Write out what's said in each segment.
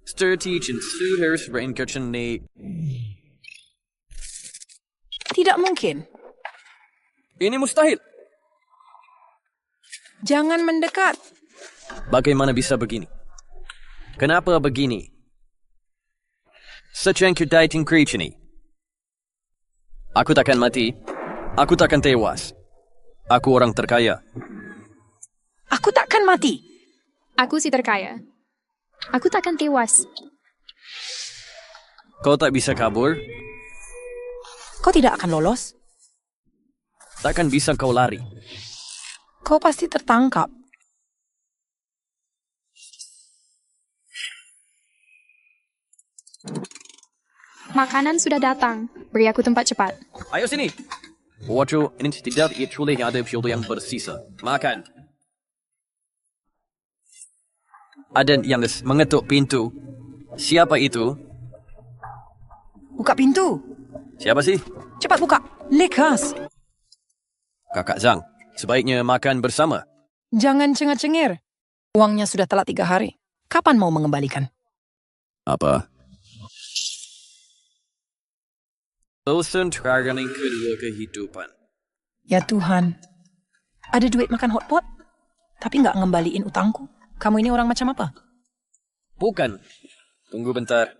Sturdy and suitors berinkertion ni. Tidak mungkin. Ini mustahil. Jangan mendekat. Bagaimana bisa begini? Kenapa begini? Secangkir dating creature ni. Aku takkan mati. Aku takkan tewas. Aku orang terkaya. Aku takkan mati. Aku si terkaya. Aku takkan tewas. Kau tak bisa kabur. Kau tidak akan lolos. Takkan bisa kau lari. Kau pasti tertangkap. Makanan sudah datang. Beri aku tempat cepat. Ayo sini. Waduh, ini tidak actually ada fuel yang bersisa. Makan. Ada yang mengetuk pintu. Siapa itu? Buka pintu. Siapa sih? Cepat buka. Lekas. Kakak Zhang. Sebaiknya makan bersama. Jangan cengar-cengir. Uangnya sudah telat 3 hari. Kapan mau mengembalikan? Apa? Bosan tergantung kedua kehidupan. Ya Tuhan. Ada duit makan hotpot, tapi nggak ngembaliin utangku. Kamu ini orang macam apa? Bukan. Tunggu bentar.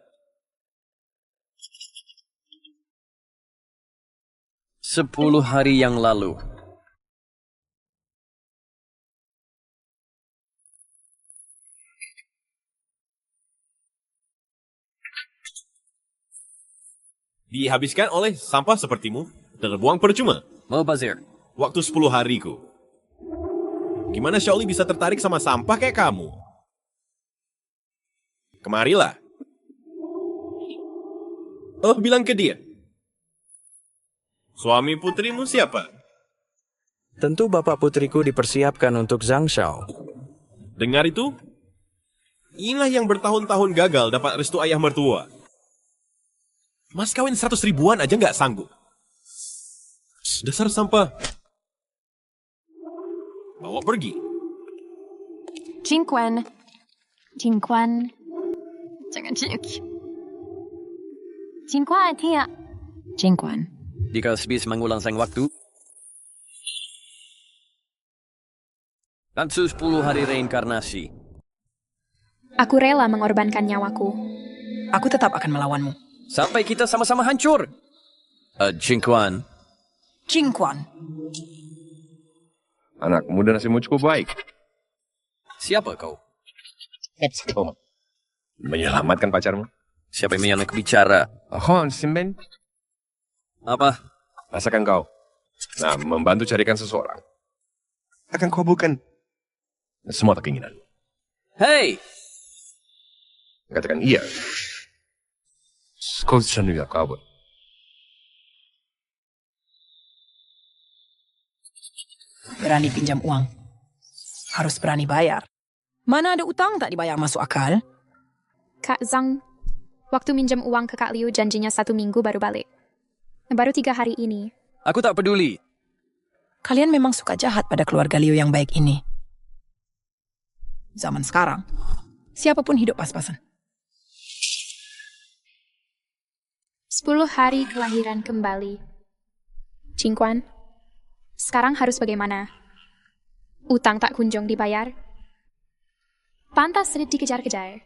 10 hari yang lalu. Dihabiskan oleh sampah sepertimu, terbuang percuma. Mau bazir. Waktu 10 hariku. Gimana Shaoli bisa tertarik sama sampah kayak kamu? Kemarilah. Oh, bilang ke dia. Suami putrimu siapa? Tentu bapak putriku dipersiapkan untuk Zhang Shao. Dengar itu? Inilah yang bertahun-tahun gagal dapat restu ayah mertua. Mas kawin 100 ribuan aja nggak sanggup. Dasar sampah. Bawa pergi. Jingquan. Jangan cik. Jingquan, tidak. Jingquan. Jika bisa mengulang sang waktu. Dan 10 hari reinkarnasi. Aku rela mengorbankan nyawaku. Aku tetap akan melawanmu. Sampai kita sama-sama hancur. Jingquan. Jingquan. Anak muda nasimu cukup baik. Siapa kau? Oh, menyelamatkan pacarmu. Siapa yang bicara? Oh, Simben. Apa? Rasakan kau. Nah, membantu carikan seseorang. Akan kau bukan semua keinginan. Hei! Katakan iya. Kau sendiri kabur. Berani pinjam uang. Harus berani bayar. Mana ada utang tak dibayar masuk akal? Kak Zhang, waktu minjam uang ke Kak Liu janjinya 1 minggu baru balik. Baru 3 hari ini. Aku tak peduli. Kalian memang suka jahat pada keluarga Liu yang baik ini. Zaman sekarang, siapapun hidup pas-pasan. 10 hari kelahiran kembali. Jingquan, sekarang harus bagaimana? Utang tak kunjung dibayar? Pantas dikejar-kejar.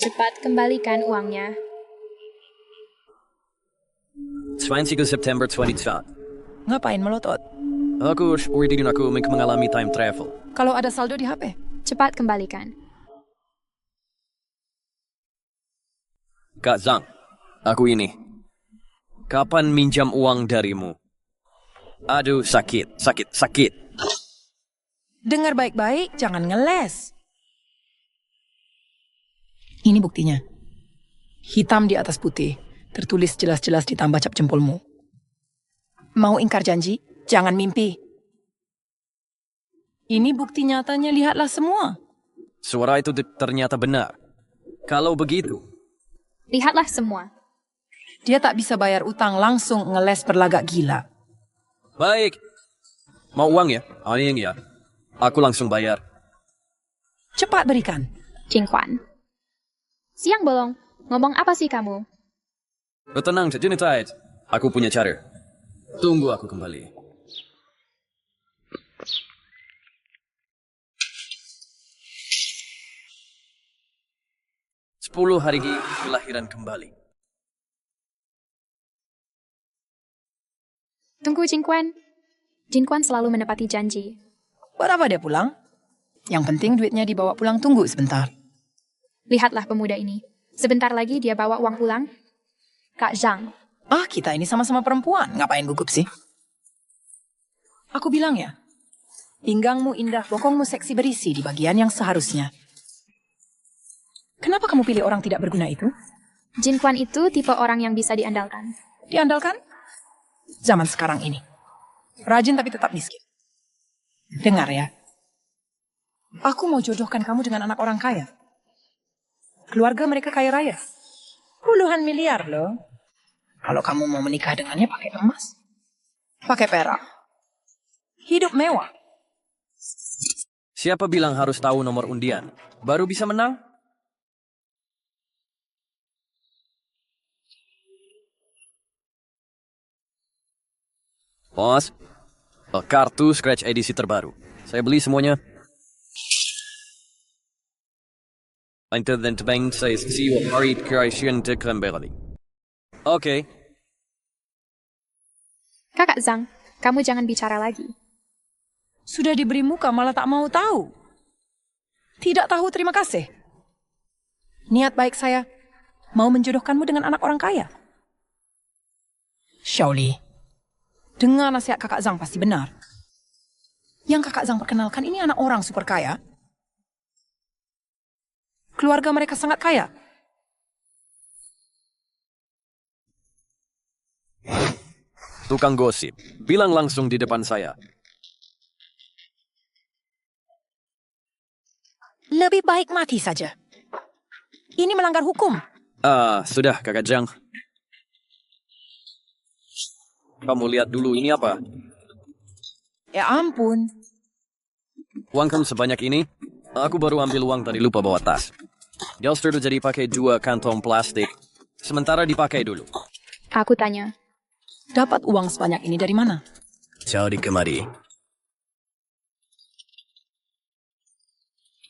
Cepat kembalikan uangnya. 20 September 2020. Ngapain melotot? Aku mengalami time travel. Kalau ada saldo di HP? Cepat kembalikan. Kak Zhang, aku ini. Kapan minjam uang darimu? Aduh, sakit. Dengar baik-baik, jangan ngeles. Ini buktinya. Hitam di atas putih, tertulis jelas-jelas ditambah cap jempolmu. Mau ingkar janji? Jangan mimpi. Ini bukti nyatanya, lihatlah semua. Suara itu ternyata benar. Kalau begitu, Lihatlah semua. Dia tak bisa bayar utang, langsung ngeles berlagak gila. baik. Mau uang ya? Ini ya. Aku langsung bayar. Cepat berikan. Jingquan. Siang bolong. Ngomong apa sih kamu? Tenang, Junitide. Aku punya cara. Tunggu aku kembali. Sepuluh hari kelahiran kembali. Tunggu Jingquan. Jingquan selalu menepati janji. Buat apa dia pulang? Yang penting duitnya dibawa pulang, tunggu sebentar. Lihatlah pemuda ini. Sebentar lagi dia bawa uang pulang. Kak Zhang. Kita ini sama-sama perempuan. Ngapain gugup sih? Aku bilang ya, pinggangmu indah, bokongmu seksi berisi di bagian yang seharusnya. Kenapa kamu pilih orang tidak berguna itu? Jingquan itu tipe orang yang bisa diandalkan. Diandalkan? Zaman sekarang ini. Rajin tapi tetap miskin. Dengar ya. Aku mau jodohkan kamu dengan anak orang kaya. Keluarga mereka kaya raya. Puluhan miliar loh. Kalau kamu mau menikah dengannya pakai emas. Pakai perak. Hidup mewah. Siapa bilang harus tahu nomor undian? Baru bisa menang? Bos, kartu Scratch edisi terbaru. Saya beli semuanya. Until then, Tebang says, see you hurried creation to Kembali. Oke. Kakak Zhang, kamu jangan bicara lagi. Sudah diberi muka malah tak mau tahu. Tidak tahu terima kasih. Niat baik saya mau menjodohkanmu dengan anak orang kaya. Xiaoli, dengar nasihat kakak Zhang pasti benar. Yang kakak Zhang perkenalkan ini anak orang super kaya. Keluarga mereka sangat kaya. Tukang gosip, bilang langsung di depan saya. Lebih baik mati saja. Ini melanggar hukum. Sudah kakak Zhang. Kamu lihat dulu ini apa? Ya ampun. Uang kamu sebanyak ini? Aku baru ambil uang tadi lupa bawa tas. Gelster jadi pakai 2 kantong plastik. Sementara dipakai dulu. Aku tanya. Dapat uang sebanyak ini dari mana? Cari kemari.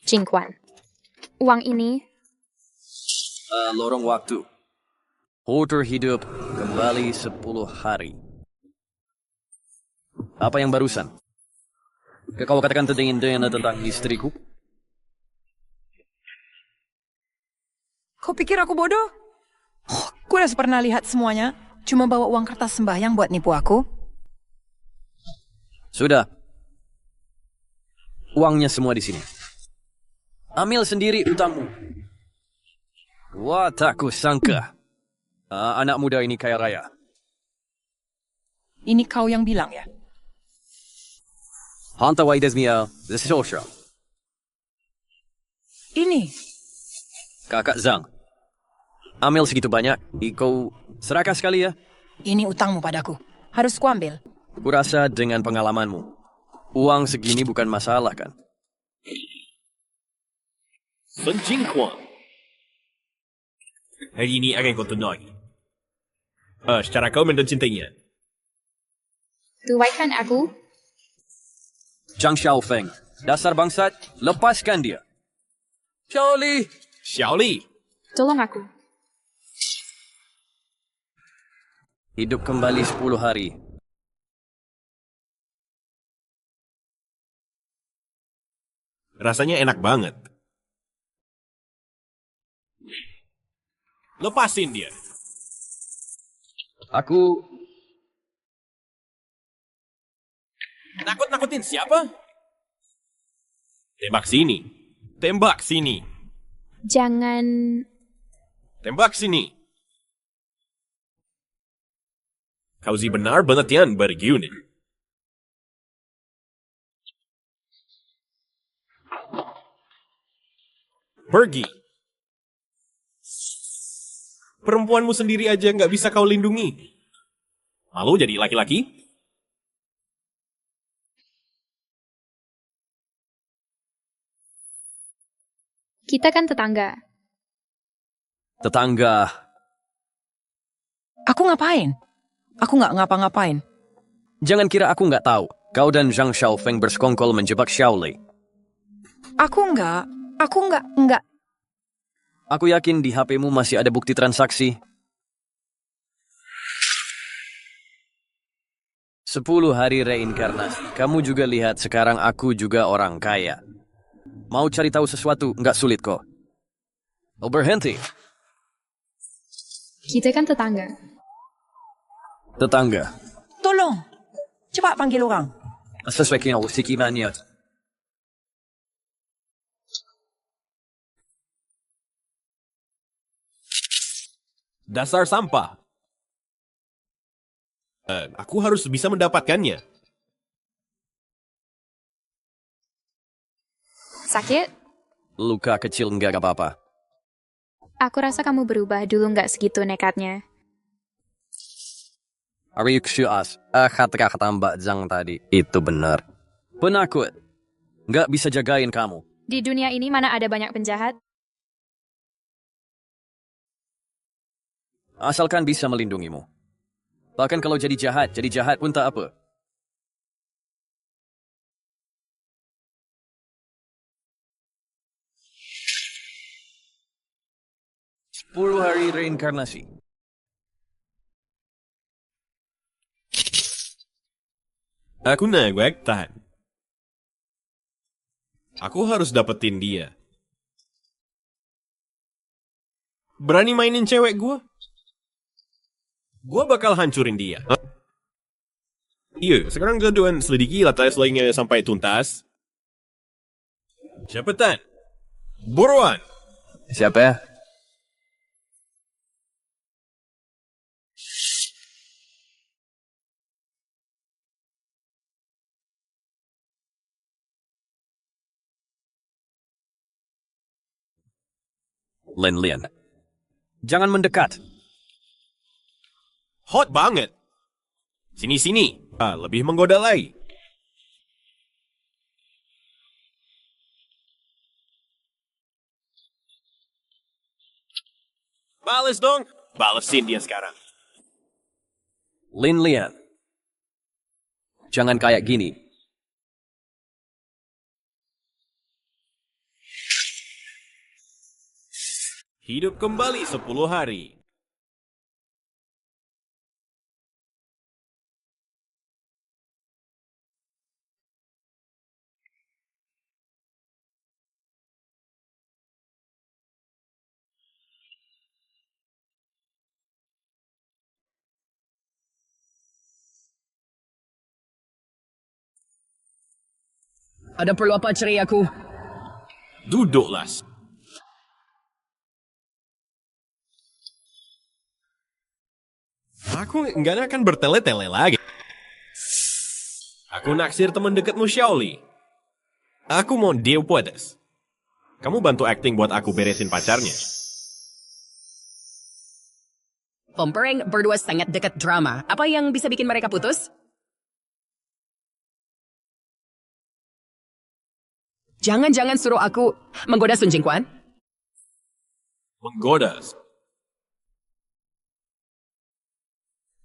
Jingquan. Uang ini Lorong waktu. Porter hidup kembali 10 hari. Apa yang barusan? Kau katakan tentang istriku? Kau pikir aku bodoh? Aku udah pernah lihat semuanya. Cuma bawa uang kertas sembahyang buat nipu aku. Sudah. Uangnya semua di sini. Ambil sendiri utangmu. Wah, tak kusangka. Anak muda ini kaya raya. Ini kau yang bilang ya? Hanta Waidesmia, the social. Ini. Kakak Zhang. Ambil segitu banyak, kau serakah sekali ya. Ini utangmu padaku. Harus kuambil. Kurasa dengan pengalamanmu, uang segini bukan masalah kan? Sun Jingquan. Hari ini akan kau tunai. Secara kau mencintainya. tuaikan aku. Zhang Xiaofeng, dasar bangsat, lepaskan dia. Xiaoli! Xiaoli. Tolong aku. Hidup kembali 10 hari. Rasanya enak banget. Lepasin dia. Aku... Nakut-nakutin siapa? Tembak sini. Tembak sini. Jangan... Tembak sini. Kau sih benar-benar berunit. Pergi. Perempuanmu sendiri aja nggak bisa kau lindungi. Malu jadi laki-laki? Kita kan tetangga. Tetangga. Aku ngapain? Aku nggak ngapa-ngapain. Jangan kira aku nggak tahu. Kau dan Zhang Xiaofeng bersekongkol menjebak Xiaoli. Aku nggak. Aku yakin di HP-mu masih ada bukti transaksi. 10 hari reinkarnasi. Kamu juga lihat sekarang aku juga orang kaya. Mau cari tahu sesuatu, nggak sulit kok. Oh, berhenti. Kita kan tetangga. Tetangga. Tolong, cepat panggil orang. Sesuai dengan usikimannya. Dasar sampah. Aku harus bisa mendapatkannya. Sakit? Luka kecil nggak apa-apa. Aku rasa kamu berubah dulu nggak segitu nekatnya. Ariuksias, kata-kata Mbak Zhang tadi. Itu benar. Penakut. Nggak bisa jagain kamu. Di dunia ini mana ada banyak penjahat? Asalkan bisa melindungimu. Bahkan kalau jadi jahat pun tak apa. Sepuluh hari reinkarnasi. Aku naik tahan. Aku harus dapetin dia. Berani mainin cewek gue? Gue bakal hancurin dia. Iya, sekarang keduan selidiki latar lainnya sampai tuntas. Cepetan. Buruan. Siapa ya? Lin Lian. Jangan mendekat. Hot banget. Sini-sini. Lebih menggoda lagi. Bales dong. Balesin dia sekarang. Lin Lian. Jangan kayak gini. Hidup kembali 10 hari. Ada perlu apa ceri aku? Duduklah. Aku nggak akan bertele-tele lagi. Aku naksir teman dekatmu Xiaoli. Aku mau dia puedes. Kamu bantu acting buat aku beresin pacarnya. Pempereng berdua sangat dekat drama. Apa yang bisa bikin mereka putus? Jangan-jangan suruh aku menggoda Sun Jingquan? Menggoda.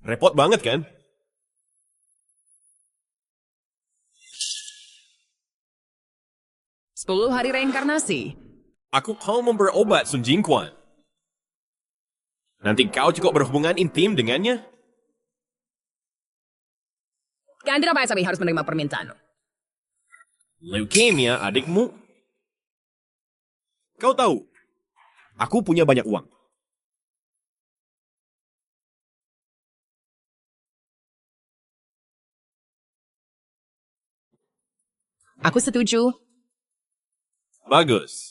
Repot banget kan? Sepuluh hari reinkarnasi. Aku mau memberobat Sun Jingquan. Nanti kau juga berhubungan intim dengannya? Kandira Pak Sabi harus menerima permintaan. Leukemia adikmu? Kau tahu, aku punya banyak uang. Aku setuju. Bagus.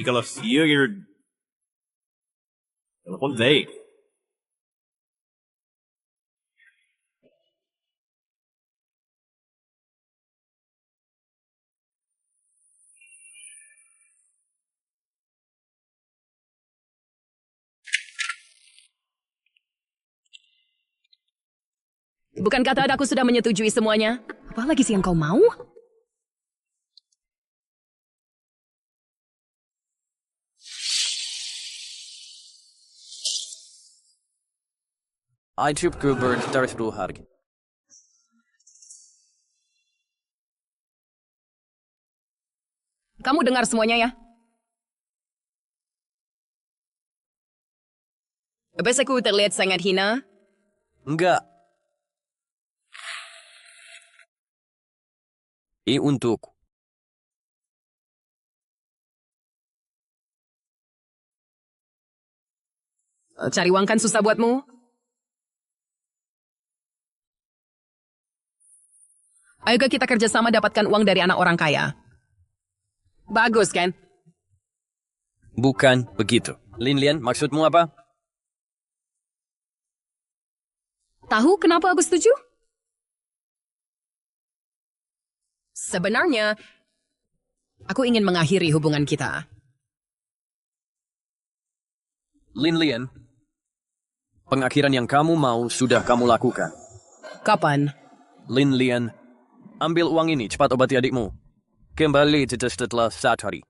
Kalau you're telepon Zaid. Bukan kata aku sudah menyetujui semuanya? Apalagi sih yang kau mau? Hidupku bertaruh 10 hari. Kamu dengar semuanya ya? Besaku terlihat sangat hina. Enggak. Ini untukku. Cari uang kan susah buatmu? Ayo kita kerjasama dapatkan uang dari anak orang kaya. Bagus kan? Bukan begitu. Lin, maksudmu apa? Tahu kenapa aku setuju? Sebenarnya, aku ingin mengakhiri hubungan kita. Lin, pengakhiran yang kamu mau sudah kamu lakukan. Kapan? Lin, ambil uang ini, cepat obati adikmu. Kembali setelah 1 hari.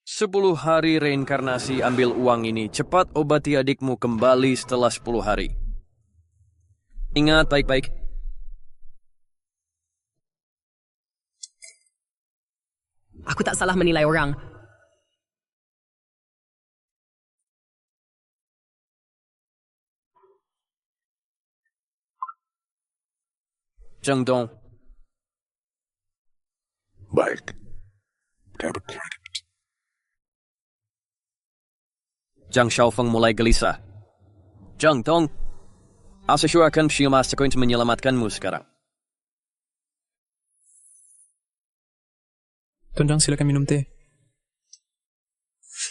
10 hari reinkarnasi, ambil uang ini, cepat obati adikmu kembali setelah 10 hari. Ingat baik-baik. Aku tak salah menilai orang. Zheng Dong. Baik. Zhang Xiaofeng mulai gelisah. Zheng Dong, akan Shimasaku untuk menyelamatkanmu sekarang. Tuan Zhang, silakan minum teh.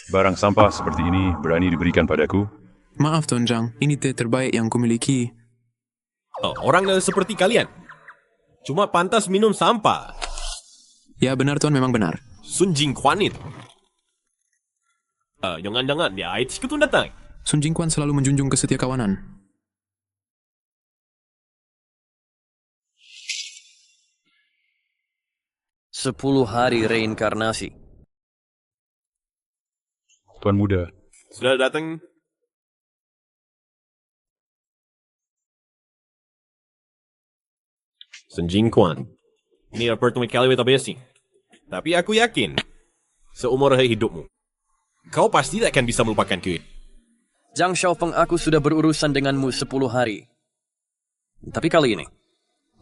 Barang sampah seperti ini berani diberikan padaku? Maaf Tuan Zhang, ini teh terbaik yang kumiliki. Orang seperti kalian. Cuma pantas minum sampah. Ya benar Tuan, memang benar. Sun Jingquan itu. Jangan-jangan dia AIDS itu datang. Sun Jingquan selalu menjunjung kesetiakawanan. Sepuluh hari reinkarnasi. Tuan muda. Sudah datang. Sun Jingquan. Ini pertama kali kita besi. Tapi aku yakin, seumur hidupmu, kau pasti tak akan bisa melupakanku. Zhang Xiaofeng, aku sudah berurusan denganmu 10 hari. Tapi kali ini,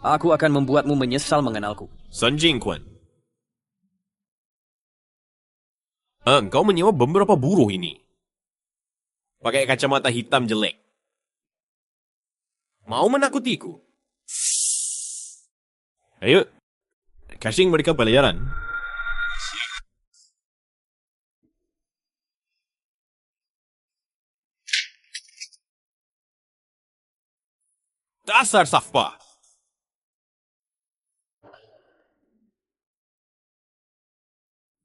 aku akan membuatmu menyesal mengenalku. Sun Jingquan. Engkau menyewa beberapa buruh ini. Pakai kacamata hitam jelek. Mau menakutiku? Ayo, kasih mereka pelajaran. Dasar Safpa.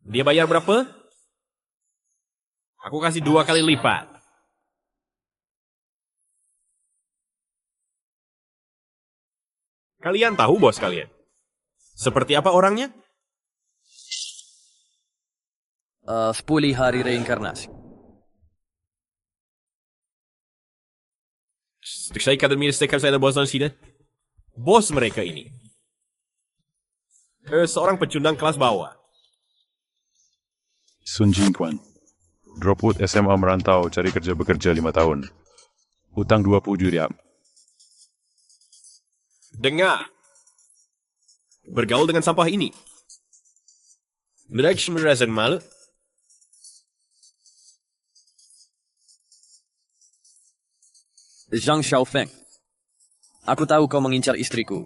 Dia bayar berapa? Aku kasih 2 kali lipat. Kalian tahu bos kalian? Seperti apa orangnya? 10 hari reinkarnasi. Saya kata administrator saya bos sini. Bos mereka ini. Seorang pecundang kelas bawah. Sun Jingquan. Dropwood SMA merantau cari kerja bekerja 5 tahun. Hutang 20 juta. Dengar. Bergaul dengan sampah ini. Mereka merasa malu. Zhang Xiaofeng, aku tahu kau mengincar istriku.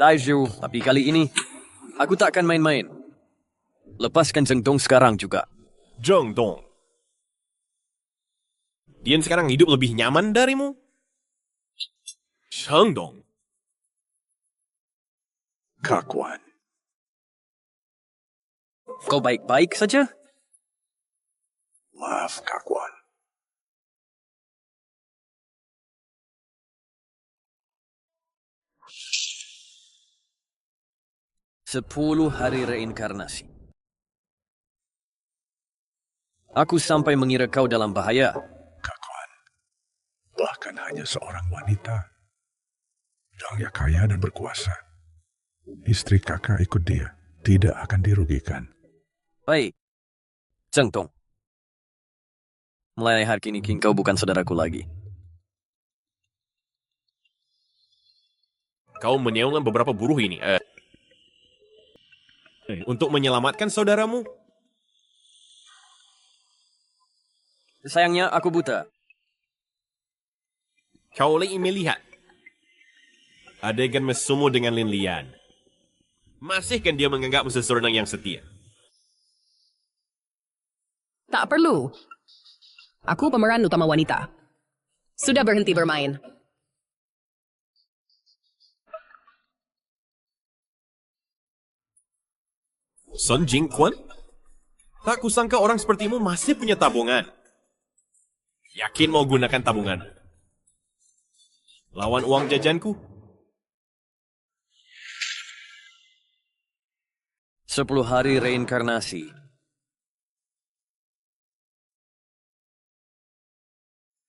Daiju, tapi kali ini, aku tak akan main-main. Lepaskan Zheng Dong sekarang juga. Zheng Dong. Dia sekarang hidup lebih nyaman darimu? Zheng Dong. Kakuan. Kau baik-baik saja? Maaf, Kakuan. 10 hari reinkarnasi. Aku sampai mengira kau dalam bahaya. Kakuan, bahkan hanya seorang wanita. Zhang kaya dan berkuasa. Istri kakak ikut dia, tidak akan dirugikan. Baik, Zheng Tong. Mulai hari ini kau bukan saudaraku lagi. Kau menyewa beberapa buruh ini untuk menyelamatkan saudaramu. Sayangnya aku buta. Kau ingin melihat adegan mesum dengan Lin Lian. Masihkan dia menganggapmu seseorang yang setia? Tak perlu. Aku pemeran utama wanita. Sudah berhenti bermain. Sun Jingquan? Tak kusangka orang sepertimu masih punya tabungan. Yakin mau gunakan tabungan? Lawan uang jajanku? 10 hari reinkarnasi.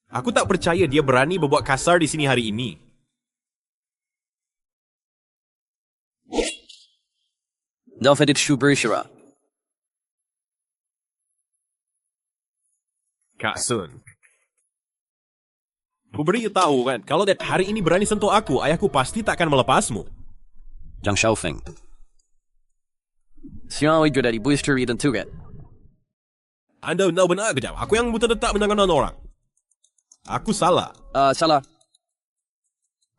Aku tak percaya dia berani berbuat kasar di sini hari ini. David Shubirshira. Kak Sun. Ku beritahu kan, kalau hari ini berani sentuh aku, ayahku pasti tak akan melepasmu. Zhang Xiaofeng. Xiao itu dari booster dan tugas. Anda benar kejam. Aku yang buta tetap menangan orang. Aku salah. Salah.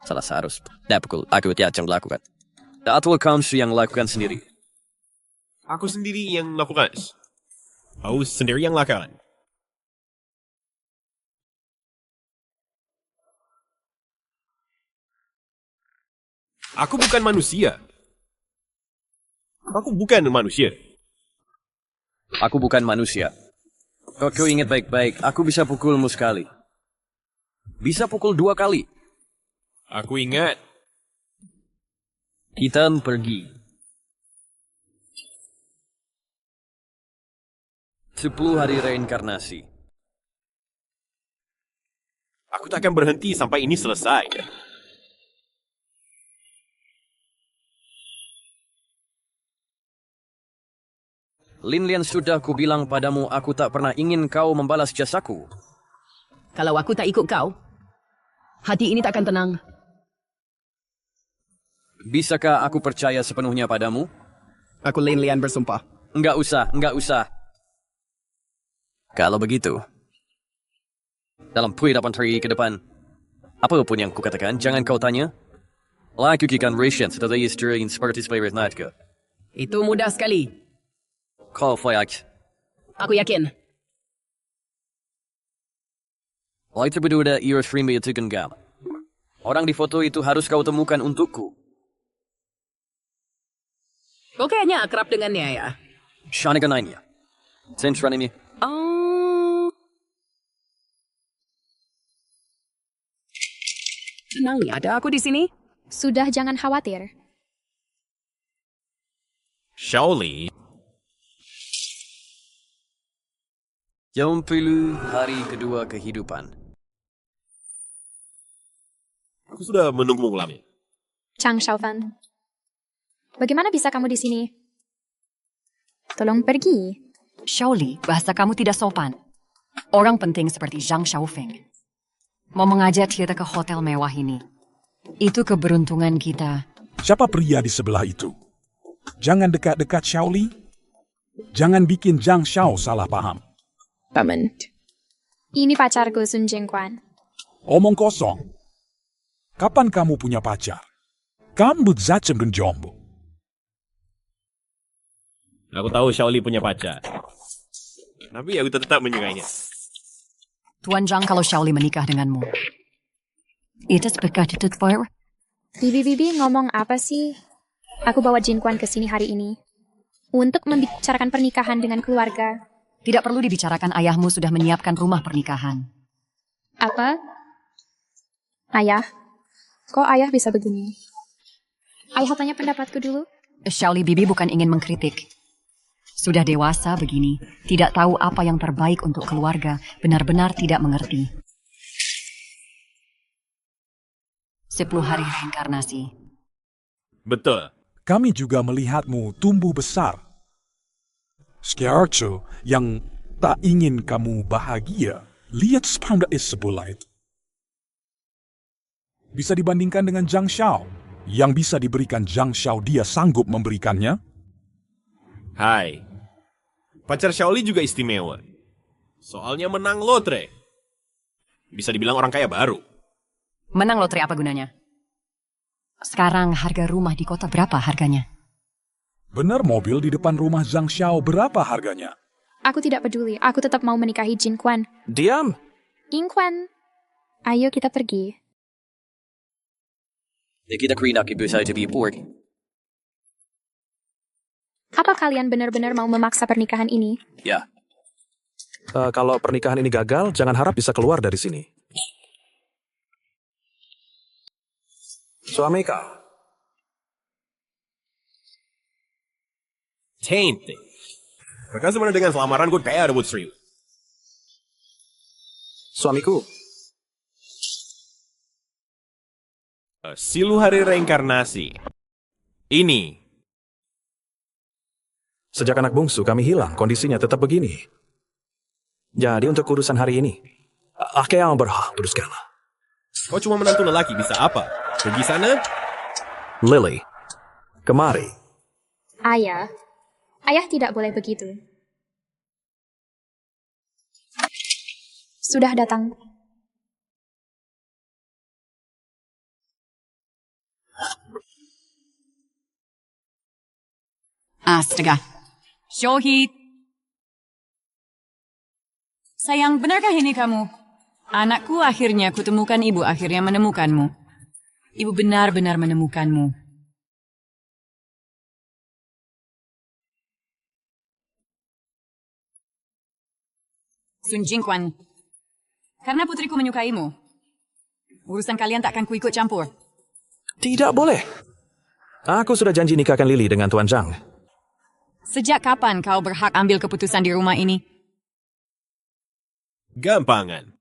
Salah seharus. Tidak pukul. Aku tidak yang melakukan. Atau kamu yang lakukan sendiri. Aku sendiri yang lakukan. Aku sendiri yang lakukan. Aku bukan manusia. Aku bukan manusia. Aku bukan manusia. Kau ingat baik-baik, aku bisa pukulmu sekali. Bisa pukul 2 kali. Aku ingat. Kita pergi. 10 hari reinkarnasi. Aku tak akan berhenti sampai ini selesai. Lin Lian sudah kubilang padamu aku tak pernah ingin kau membalas jasaku. Kalau aku tak ikut kau, hati ini tak akan tenang. Bisakah aku percaya sepenuhnya padamu? Aku Lin Lian bersumpah. Enggak usah. Kalau begitu, dalam 8 hari ke depan, apapun yang kukatakan, jangan kau tanya. Lakukan ration setelah istri seperti spirit natka. Itu mudah sekali. Kau fayak. Aku yakin. Itu berdua ia stream itu genggam. Orang di foto itu harus kau temukan untukku. Kau kayaknya akrab dengannya ya? Shanikan lainnya. Sentran ini. Oh. Senang ya ada aku di sini. Sudah jangan khawatir. Shaoli. Jam 10 hari kedua kehidupan. Aku sudah menunggumu lama. Zhang Xiaofeng. Bagaimana bisa kamu di sini? Tolong pergi. Shaoli, bahasa kamu tidak sopan. Orang penting seperti Zhang Xiaofeng mau mengajak kita ke hotel mewah ini. Itu keberuntungan kita. Siapa pria di sebelah itu? Jangan dekat-dekat Shaoli. Jangan bikin Zhang Xiao salah paham. Paman. Ini pacarku Sun Jingquan. Omong kosong. Kapan kamu punya pacar? Kamu zacem dan jombo. Aku tahu Shaoli punya pacar. Tapi aku tetap menyukainya. Tuan Zhang kalau Shaoli menikah denganmu. Itu seperti itu, Tuan. Bibi ngomong apa sih? Aku bawa Jingquan ke sini hari ini. Untuk membicarakan pernikahan dengan keluarga. Tidak perlu dibicarakan, ayahmu sudah menyiapkan rumah pernikahan. Apa? Ayah? Kok ayah bisa begini? Ayah tanya pendapatku dulu. Xiaoli Bibi bukan ingin mengkritik. Sudah dewasa begini, tidak tahu apa yang terbaik untuk keluarga, benar-benar tidak mengerti. 10 hari reinkarnasi. Betul. Kami juga melihatmu tumbuh besar. Scarecrow yang tak ingin kamu bahagia, lihat sepanda sebelah itu. Bisa dibandingkan dengan Zhang Xiao. Yang bisa diberikan Zhang Xiao dia sanggup memberikannya? Hai. Pacar Xiaoli juga istimewa. Soalnya menang lotre. Bisa dibilang orang kaya baru. Menang lotre apa gunanya? Sekarang harga rumah di kota berapa harganya? Benar mobil di depan rumah Zhang Xiao berapa harganya? Aku tidak peduli. Aku tetap mau menikahi Jin Quan. Diam! Jin Quan, ayo kita pergi. Kita krinak ibu saya to be bored. Apa kalian benar-benar mau memaksa pernikahan ini? Ya. Kalau pernikahan ini gagal, jangan harap bisa keluar dari sini. Suami kau. Tente. Bagaimana dengan selamaran gue kayak ada buat serius. Suamiku. 10 hari reinkarnasi. Ini. Sejak anak bungsu kami hilang, kondisinya tetap begini. Jadi untuk urusan hari ini, aku yang berhak untuk segala. Kau cuma menantu lelaki, bisa apa? Pergi sana? Lily, kemari. Ayah tidak boleh begitu. Sudah datang. Astaga. Shohit. Sayang, benarkah ini kamu? Anakku, akhirnya kutemukan ibu, akhirnya menemukanmu. Ibu benar-benar menemukanmu. Sun Jingquan, karena putriku menyukaimu, urusan kalian tak akan kuikut campur. Tidak boleh. Aku sudah janji nikahkan Lily dengan Tuan Zhang. Sejak kapan kau berhak ambil keputusan di rumah ini? Gampangan.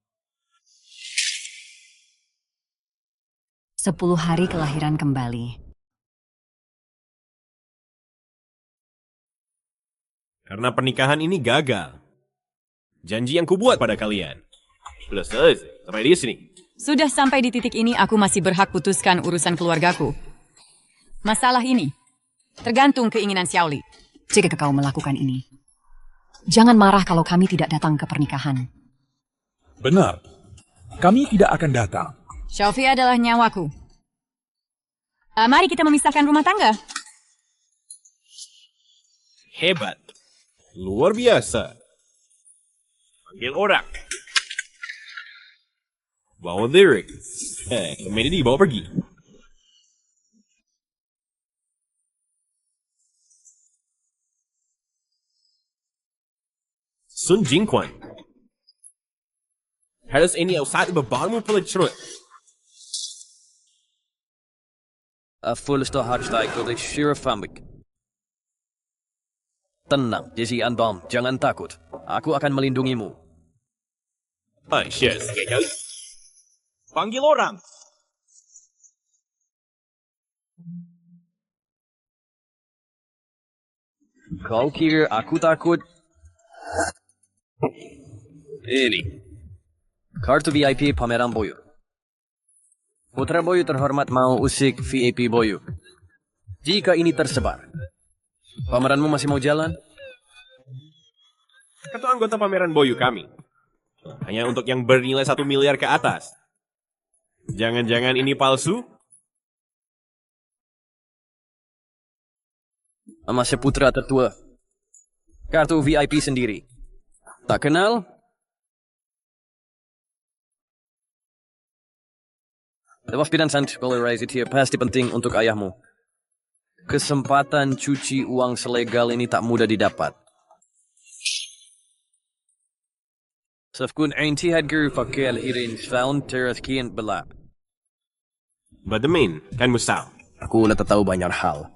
10 hari kelahiran kembali. Karena pernikahan ini gagal. Janji yang kubuat pada kalian. Sudah selesai. Sampai di sini. Sudah sampai di titik ini, aku masih berhak putuskan urusan keluargaku. Masalah ini tergantung keinginan Xiaoli. Jika kau melakukan ini, jangan marah kalau kami tidak datang ke pernikahan. Benar. Kami tidak akan datang. Xiaofi adalah nyawaku. Mari kita memisahkan rumah tangga. Hebat. Luar biasa. Panggil orang. Bawa lirik. Kemana dibawa pergi. Sun Jingquan. Harus ini outside bebanmu pula cerut. Fullesta harstag och det shirafambik. Tenang, Jesse Anbom, jangan takut. Aku akan melindungimu. Yes, kekal. Panggil orang. Kau kira aku takut? Ini. Kartu VIP pameran boyu. Putra boyu terhormat mau usik VIP boyu. Jika ini tersebar, pameranmu masih mau jalan? Kata anggota pameran boyu kami. Hanya untuk yang bernilai 1 miliar ke atas. Jangan-jangan ini palsu? Masih putra tertua. Kartu VIP sendiri. Tak kenal? Lepas Sant Polarize itu pasti penting untuk ayahmu. Kesempatan cuci uang selegal ini tak mudah didapat. Safkun ainti hadger fakir hirin found teras kian belap. Badamin, kan Musau. Aku udah tahu banyak hal.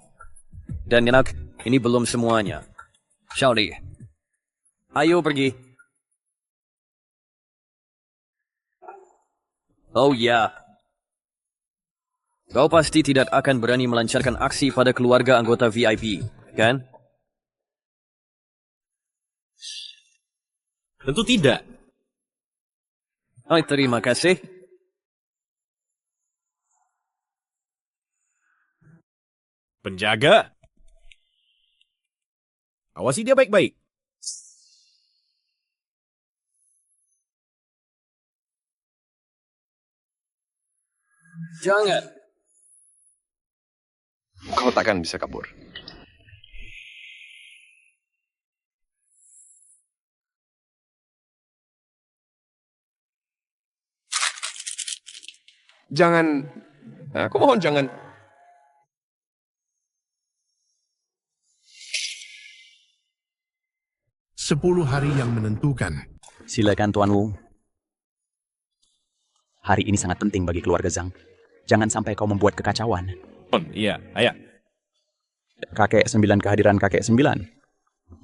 Dan enak, ini belum semuanya. Xiaoli, ayo pergi. Oh ya. Kau pasti tidak akan berani melancarkan aksi pada keluarga anggota VIP, kan? Tentu tidak. Oh, terima kasih. Penjaga. Awasi dia baik-baik. Jangan. Kau takkan bisa kabur. Jangan. Aku mohon jangan. Sepuluh hari yang menentukan. Silakan Tuan Wu. Hari ini sangat penting bagi keluarga Zhang. Jangan sampai kau membuat kekacauan. Iya, ayah. Kakek 9 kehadiran kakek 9.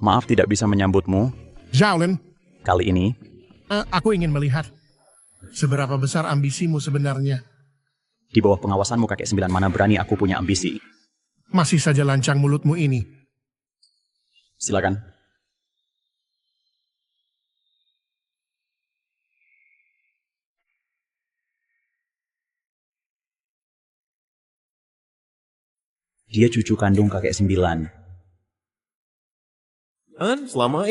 Maaf tidak bisa menyambutmu. Xiaolin. Kali ini. Aku ingin melihat seberapa besar ambisimu sebenarnya. Di bawah pengawasanmu kakek 9 mana berani aku punya ambisi. Masih saja lancang mulutmu ini. Silakan. Dia cucu kandung kakek 9. Dan selama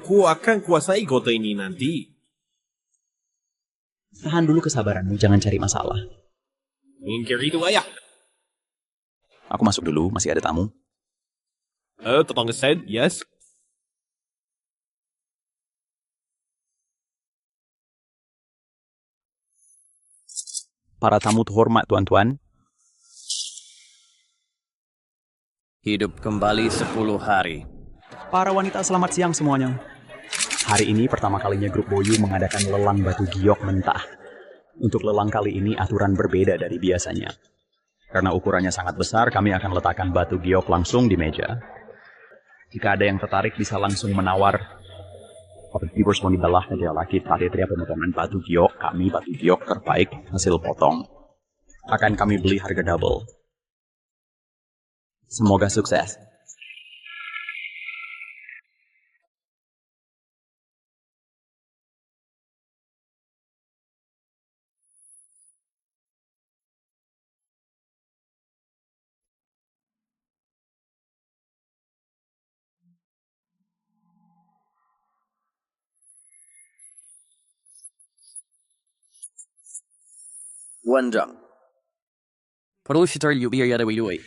ku akan kuasai kota ini nanti. Tahan dulu kesabaranmu, jangan cari masalah. Minggir itu ayah. Aku masuk dulu, masih ada tamu. Tetangga said, yes. Para tamu terhormat, tuan-tuan. Hidup kembali 10 hari. Para wanita selamat siang semuanya. Hari ini pertama kalinya grup Boyu mengadakan lelang batu giok mentah. Untuk lelang kali ini aturan berbeda dari biasanya. Karena ukurannya sangat besar, kami akan letakkan batu giok langsung di meja. Jika ada yang tertarik bisa langsung menawar. Viewers mau di bawah adalah kriteria pemotongan batu giok. Kami batu giok terbaik hasil potong. Akan kami beli harga double. Semoga sukses. Wandang. Perlu sitar biar ada wiluai.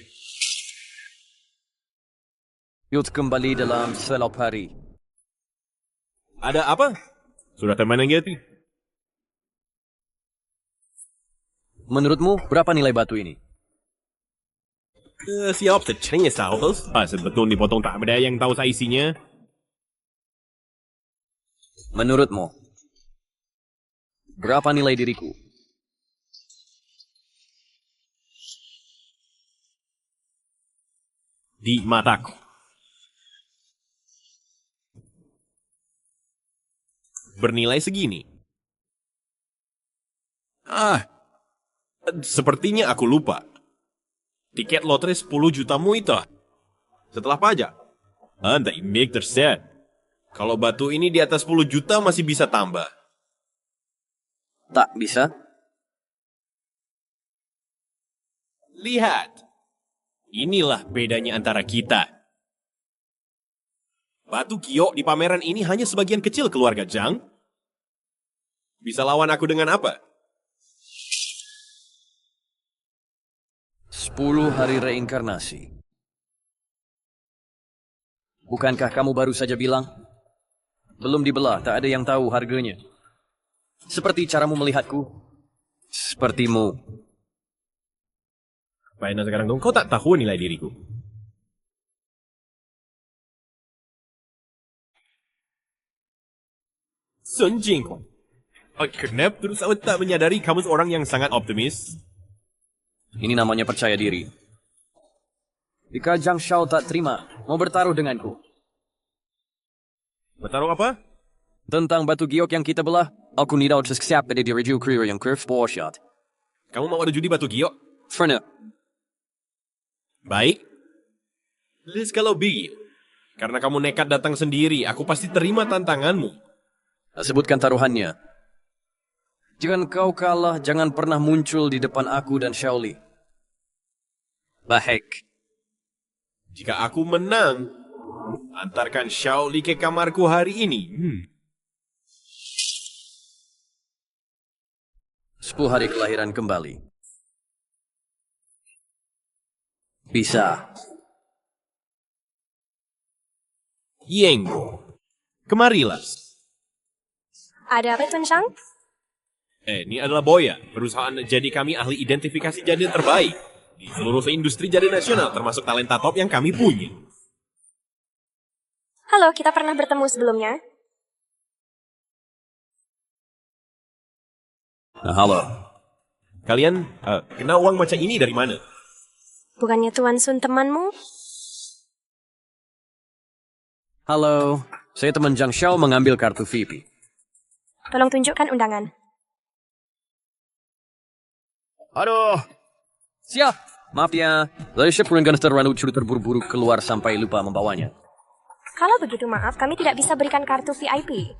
Yud kembali dalam selop hari. Ada apa? Sudah teman yang gitu? Menurutmu, berapa nilai batu ini? Siap, secengnya saus. Sebetul dipotong tak ada yang tahu saya isinya. Menurutmu, berapa nilai diriku? Di mataku. Bernilai segini. Sepertinya aku lupa. Tiket lotre 10 jutamu itu. Setelah pajak. They make their set. Kalau batu ini di atas 10 juta masih bisa tambah. Tak bisa. Lihat. Inilah bedanya antara kita. Batu giok di pameran ini hanya sebagian kecil keluarga Zhang. Bisa lawan aku dengan apa? 10 hari reinkarnasi. Bukankah kamu baru saja bilang? Belum dibelah, tak ada yang tahu harganya. Seperti caramu melihatku. Sepertimu. Baiklah sekarang dong, kau tak tahu nilai diriku. Sun Jingguan. Kenapa terus awak tak menyadari kamu seorang yang sangat optimis? Ini namanya percaya diri. Jika Zhang Shao tak terima, mau bertaruh denganku. Bertaruh apa? Tentang batu giok yang kita belah, aku tidak harus siap pada diri Kriya yang curve shot. Kamu mau adu judi batu giok? Furna. Baik. Liz, kalau begitu, karena kamu nekat datang sendiri, aku pasti terima tantanganmu. Sebutkan taruhannya. Jika kau kalah, jangan pernah muncul di depan aku dan Shaoli. Baik. Jika aku menang, antarkan Shaoli ke kamarku hari ini. 10 hari kelahiran kembali. Bisa. Yengo, kemarilah. Ada apa, Tuan Zhang? Ini adalah Boya, perusahaan jadi kami ahli identifikasi jadil terbaik di seluruh industri jadil nasional, termasuk talenta top yang kami punya. Halo, kita pernah bertemu sebelumnya. Halo. Kalian kena uang macam ini dari mana? Bukannya Tuan Sun temanmu? Halo, saya teman Zhang Shao mengambil kartu VIP. Tolong tunjukkan undangan. Aduh. Siap. Maaf ya, saya seperangkat terlalu terburu-buru keluar sampai lupa membawanya. Kalau begitu maaf, kami tidak bisa berikan kartu VIP.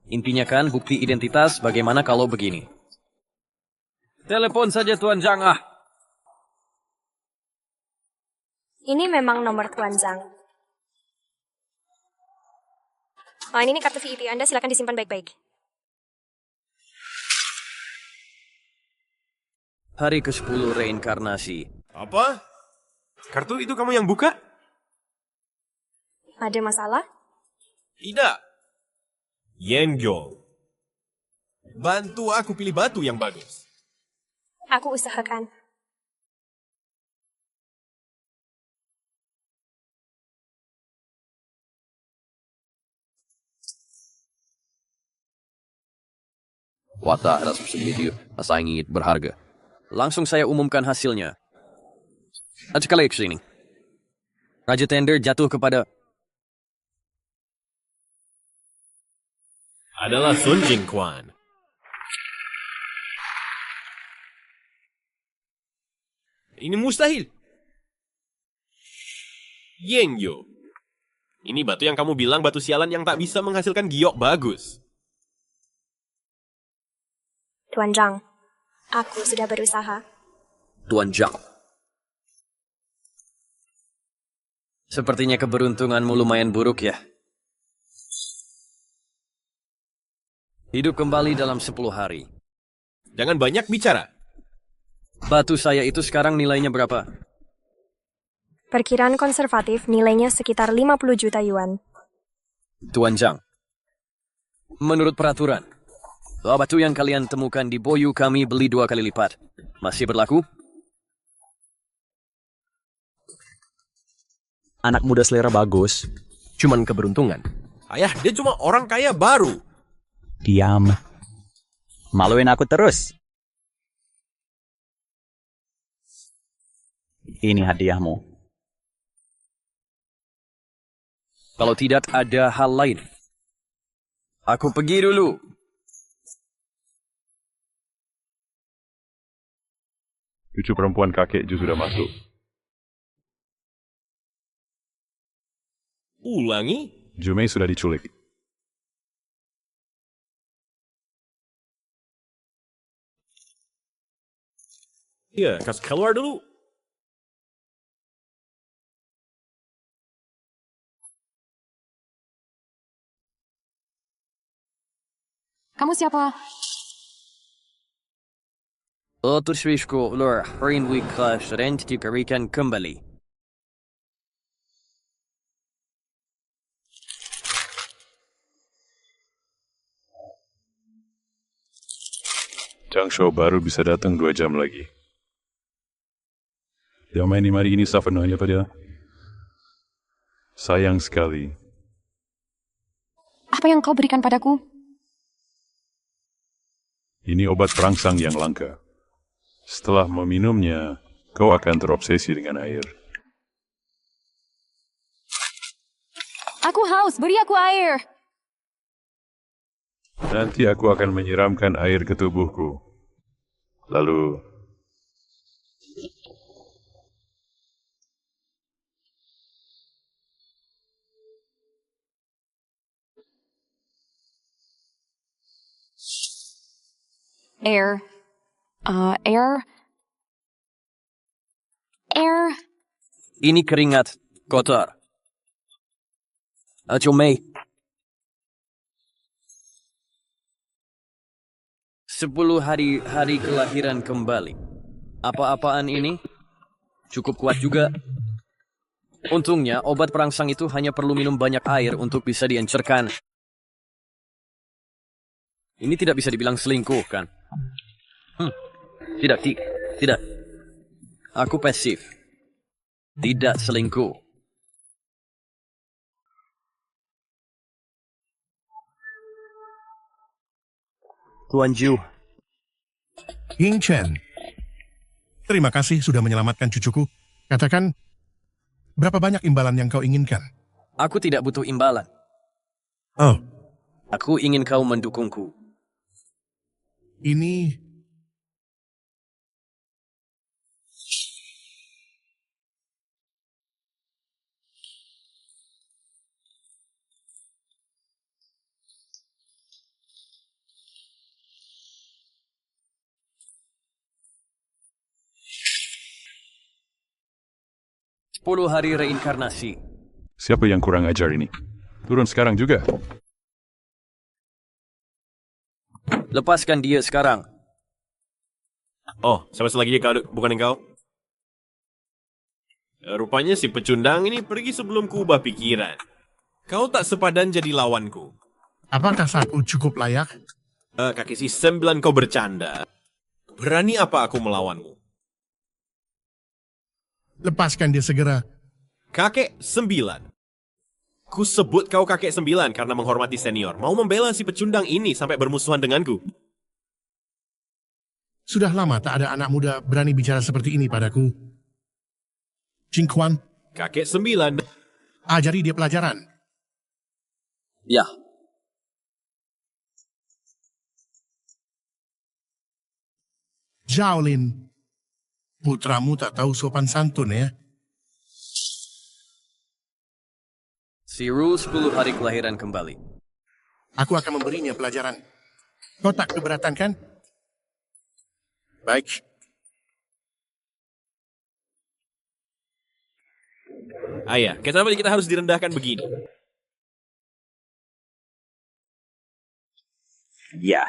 Intinya kan bukti identitas, bagaimana kalau begini? Telepon saja Tuan Zhang ah. Ini memang nomor Tuan Zhang. Oh, ini kartu VIP Anda, silakan disimpan baik-baik. Hari ke-10 reinkarnasi. Apa? Kartu itu kamu yang buka? Ada masalah? Tidak. Yengo, bantu aku pilih batu yang bagus. Aku usahakan. Wata atas video, asangit berharga. Langsung saya umumkan hasilnya. Sekali ke sini. Raja Tender jatuh kepada... Adalah Sun Jingquan. Ini mustahil. Yengyo. Ini batu yang kamu bilang batu sialan yang tak bisa menghasilkan giok bagus. Tuan Zhang, aku sudah berusaha. Tuan Zhang. Sepertinya keberuntunganmu lumayan buruk ya. Hidup kembali dalam 10 hari. Jangan banyak bicara. Batu saya itu sekarang nilainya berapa? Perkiraan konservatif nilainya sekitar 50 juta yuan. Tuan Zhang, menurut peraturan, batu yang kalian temukan di Boyu kami beli 2 kali lipat. Masih berlaku? Anak muda selera bagus. Cuman keberuntungan. Ayah, dia cuma orang kaya baru. Diam. Maluin aku terus. Ini hadiahmu. Kalau tidak ada hal lain, aku pergi dulu. Cucu perempuan kakek Ju sudah masuk. Ulangi? Jumei sudah diculik. Iya, kasih keluar dulu. Kamu siapa? Otus Wishko Lur Rinwi Clash Rent diberikan kembali. Zhang Shao baru bisa datang 2 jam lagi. Dia main di mari ini sepenuhnya pada. Sayang sekali. Apa yang kau berikan padaku? Ini obat perangsang yang langka. Setelah meminumnya, kau akan terobsesi dengan air. Aku haus, beri aku air. Nanti aku akan menyiramkan air ke tubuhku. Lalu... Air. Air. Ini keringat kotor. Mei. 10 hari kelahiran kembali. Apa-apaan ini? Cukup kuat juga. Untungnya, obat perangsang itu hanya perlu minum banyak air untuk bisa diencerkan. Ini tidak bisa dibilang selingkuh, kan? Tidak. Aku pasif. Tidak selingkuh. Tuan Ju. Ying Chen. Terima kasih sudah menyelamatkan cucuku. Katakan, berapa banyak imbalan yang kau inginkan? Aku tidak butuh imbalan. Oh. Aku ingin kau mendukungku. Ini... Sepuluh hari reinkarnasi. Siapa yang kurang ajar ini? Turun sekarang juga. Lepaskan dia sekarang. Oh, siapa lagi kau, bukan engkau? Rupanya si pecundang ini pergi sebelum ku ubah pikiran. Kau tak sepadan jadi lawanku. Apakah aku cukup layak? Kaki si 9 kau bercanda. Berani apa aku melawanmu? Lepaskan dia segera. Kakek 9. Ku sebut kau kakek 9 karena menghormati senior. Mau membela si pecundang ini sampai bermusuhan denganku. Sudah lama tak ada anak muda berani bicara seperti ini padaku. Jingquan. Kakek 9. Ajari dia pelajaran. Ya. Zhaolin. Putramu tak tahu sopan santun ya. Si Ru 10 hari kelahiran kembali. Aku akan memberinya pelajaran. Kau tak keberatan kan? Baik. Ayah, kenapa kita harus direndahkan begini? Ya.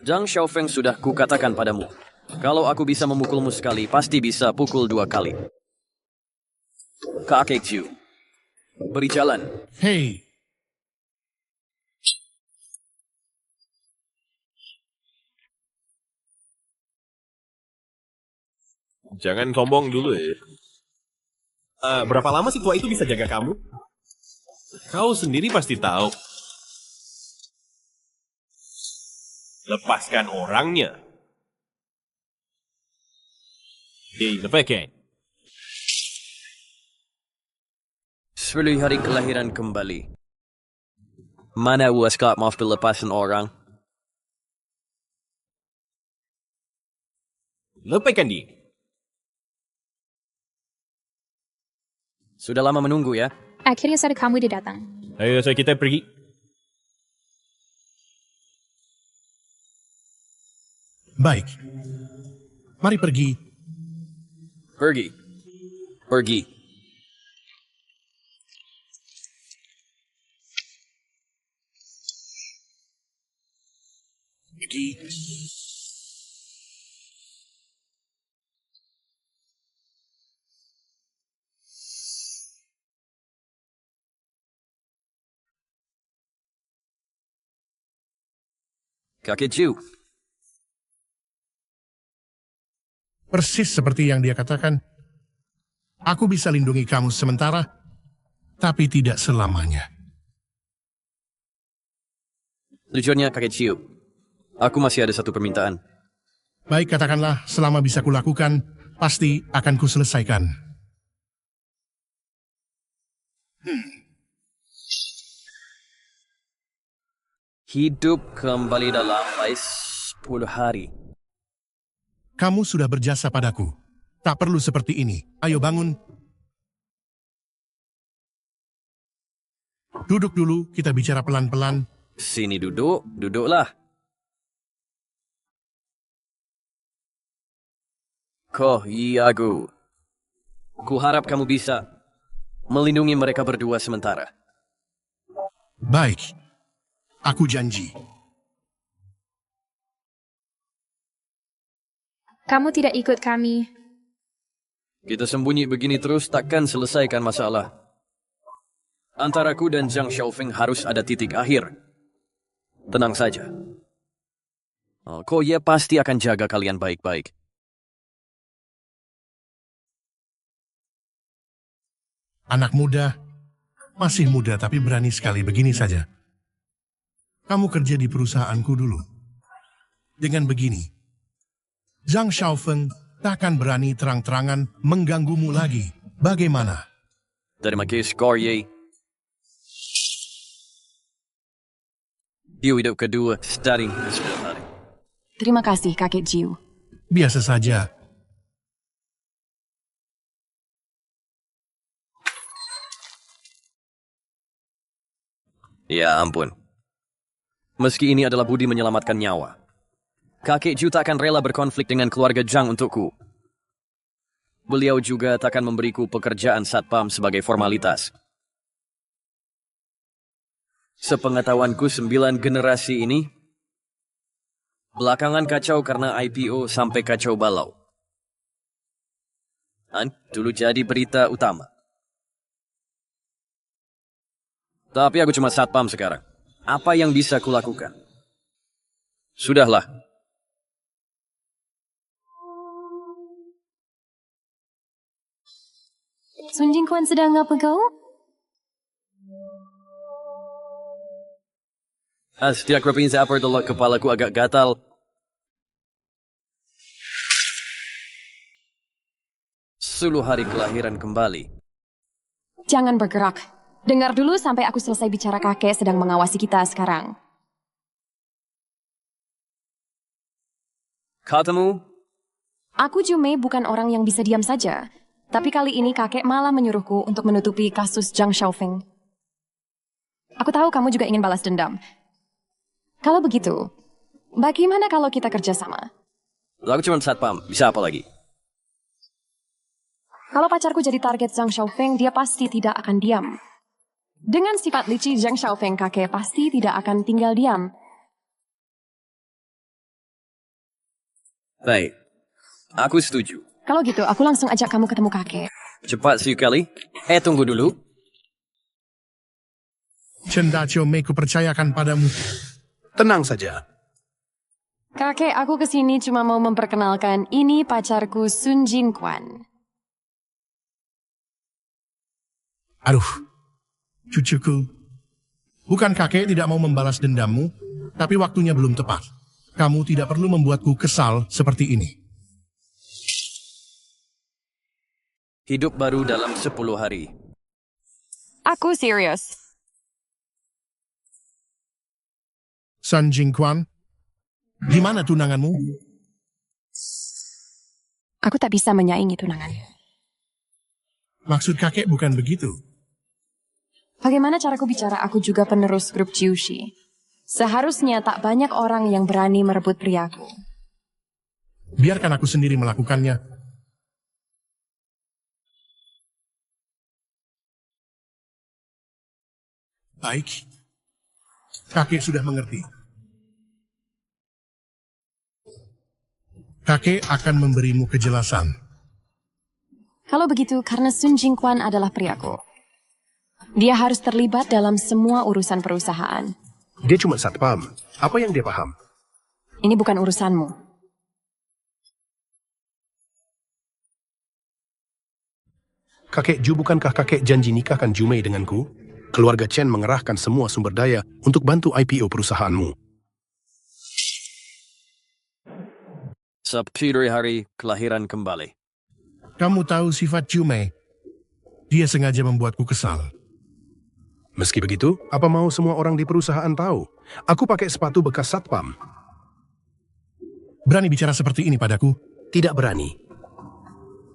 Zhang Xiaofeng sudah kukatakan padamu. Kalau aku bisa memukulmu sekali, pasti bisa pukul 2 kali. Kakek Chu, beri jalan. Hei. Jangan sombong dulu ya. Berapa lama si tua itu bisa jaga kamu? Kau sendiri pasti tahu. Lepaskan orangnya. Lepaskan. 10 hari kelahiran kembali. Mana waskap mau lepaskan orang? Lepaskan dia. Sudah lama menunggu ya? Akhirnya saat kamu dia datang. Ayo, kita pergi. Baik. Mari pergi. Pergi. Pergi. Pergi. Kakek Chu. Persis seperti yang dia katakan. Aku bisa lindungi kamu sementara, tapi tidak selamanya. Jujurnya kakek Chu, aku masih ada satu permintaan. Baik, katakanlah selama bisa kulakukan, Pasti akan kuselesaikan. Hidup kembali dalam 10 hari. Kamu sudah berjasa padaku. Tak perlu seperti ini. Ayo bangun. Duduk dulu, kita bicara pelan-pelan. Sini duduklah. Iago. Kuharap kamu bisa melindungi mereka berdua sementara. Baik, aku janji. Kamu tidak ikut kami. Kita sembunyi begini terus takkan selesaikan masalah. Antaraku dan Zhang Xiaofeng harus ada titik akhir. Tenang saja. Ia pasti akan jaga kalian baik-baik. Anak muda, masih muda tapi berani sekali begini saja. Kamu kerja di perusahaanku dulu. Dengan begini, Zhang Xiaofeng takkan berani terang-terangan mengganggumu lagi. Bagaimana? Terima kasih, Corey. Hidup kedua, starting 10 hari. Terima kasih, Kakek Jiu. Biasa saja. Ya ampun. Meski ini adalah budi menyelamatkan nyawa, kakek Ju tak akan rela berkonflik dengan keluarga Zhang untukku. Beliau juga tak akan memberiku pekerjaan satpam sebagai formalitas. Sepengetahuanku 9 generasi ini, belakangan kacau karena IPO sampai kacau balau. Dulu jadi berita utama. Tapi aku cuma satpam sekarang. Apa yang bisa kulakukan? Sudahlah. Sun Jingquan sedang apa kau? Setiap rapin zapper dulu kepalaku agak gatal. 10 hari kelahiran kembali. Jangan bergerak. Dengar dulu sampai aku selesai bicara. Kakek sedang mengawasi kita sekarang. Katamu? Aku Jumei bukan orang yang bisa diam saja. Tapi kali ini kakek malah menyuruhku untuk menutupi kasus Zhang Xiaofeng. Aku tahu kamu juga ingin balas dendam. Kalau begitu, bagaimana kalau kita kerjasama? Aku cuma satpam, bisa apa lagi? Kalau pacarku jadi target Zhang Xiaofeng, dia pasti tidak akan diam. Dengan sifat licik Zhang Xiaofeng, kakek pasti tidak akan tinggal diam. Baik, aku setuju. Kalau gitu, aku langsung ajak kamu ketemu kakek. Cepat sekali. Tunggu dulu. Cendacio Mei, kupercayakan padamu. Tenang saja. Kakek, aku kesini cuma mau memperkenalkan ini pacarku Sun Jingquan. Aduh, cucuku. Bukan kakek tidak mau membalas dendammu, tapi waktunya belum tepat. Kamu tidak perlu membuatku kesal seperti ini. Hidup baru dalam 10 hari. Aku serius. Sun Jingquan, di mana tunanganmu? Aku tak bisa menyaingi tunangan. Maksud kakek bukan begitu. Bagaimana caraku bicara? Aku juga penerus grup Jiushi. Seharusnya tak banyak orang yang berani merebut priaku. Biarkan aku sendiri melakukannya. Baik. Kakek sudah mengerti. Kakek akan memberimu kejelasan. Kalau begitu, karena Sun Jingquan adalah priaku. Dia harus terlibat dalam semua urusan perusahaan. Dia cuma satpam. Apa yang dia paham? Ini bukan urusanmu. Kakek Ju, bukankah kakek janji nikahkan Jumei denganku? Keluarga Chen mengerahkan semua sumber daya untuk bantu IPO perusahaanmu. Sabtu hari kelahiran kembali. Kamu tahu sifat Jumei. Dia sengaja membuatku kesal. Meski begitu, apa mau semua orang di perusahaan tahu? Aku pakai sepatu bekas satpam. Berani bicara seperti ini padaku? Tidak berani.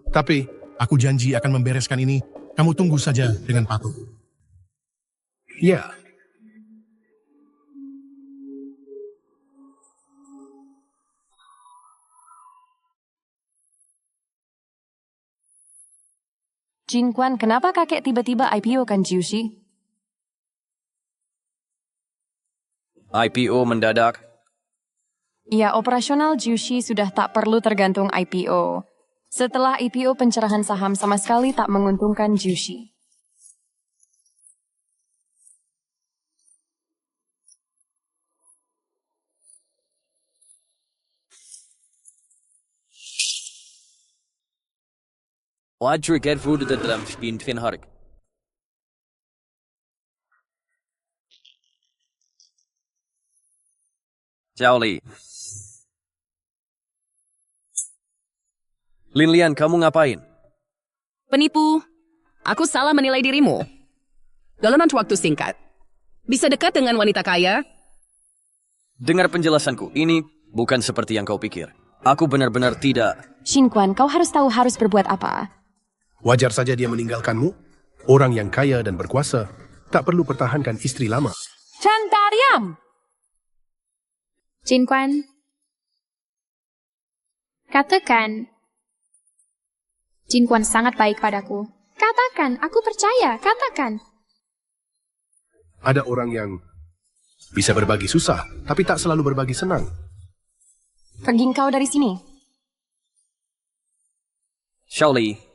Tapi, aku janji akan membereskan ini. Kamu tunggu saja dengan patuh. Ya. Jingquan, kenapa kakek tiba-tiba IPO kan Jiushi? IPO mendadak. Ya, operasional Jiushi sudah tak perlu tergantung IPO. Setelah IPO, pencerahan saham sama sekali tak menguntungkan Jiushi. Wajur get food dalam spin harik. Xiaoli. Linlian, kamu ngapain? Penipu. Aku salah menilai dirimu. Dalam waktu singkat. Bisa dekat dengan wanita kaya? Dengar penjelasanku, ini bukan seperti yang kau pikir. Aku benar-benar tidak. Jingquan, kau harus tahu harus berbuat apa. Wajar saja dia meninggalkanmu. Orang yang kaya dan berkuasa tak perlu pertahankan istri lama. Cantariam! Jingquan, katakan. Jingquan sangat baik padaku. Katakan, aku percaya, katakan. Ada orang yang bisa berbagi susah, tapi tak selalu berbagi senang. Pergi kau dari sini. Xiaoli.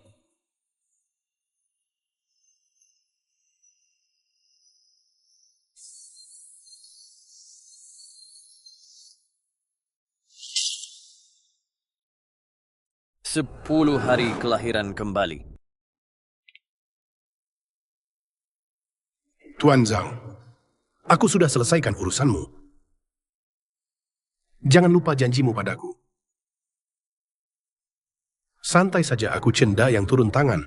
Sepuluh hari kelahiran kembali. Tuan Zhang, aku sudah selesaikan urusanmu. Jangan lupa janjimu padaku. Santai saja, aku Chenda yang turun tangan.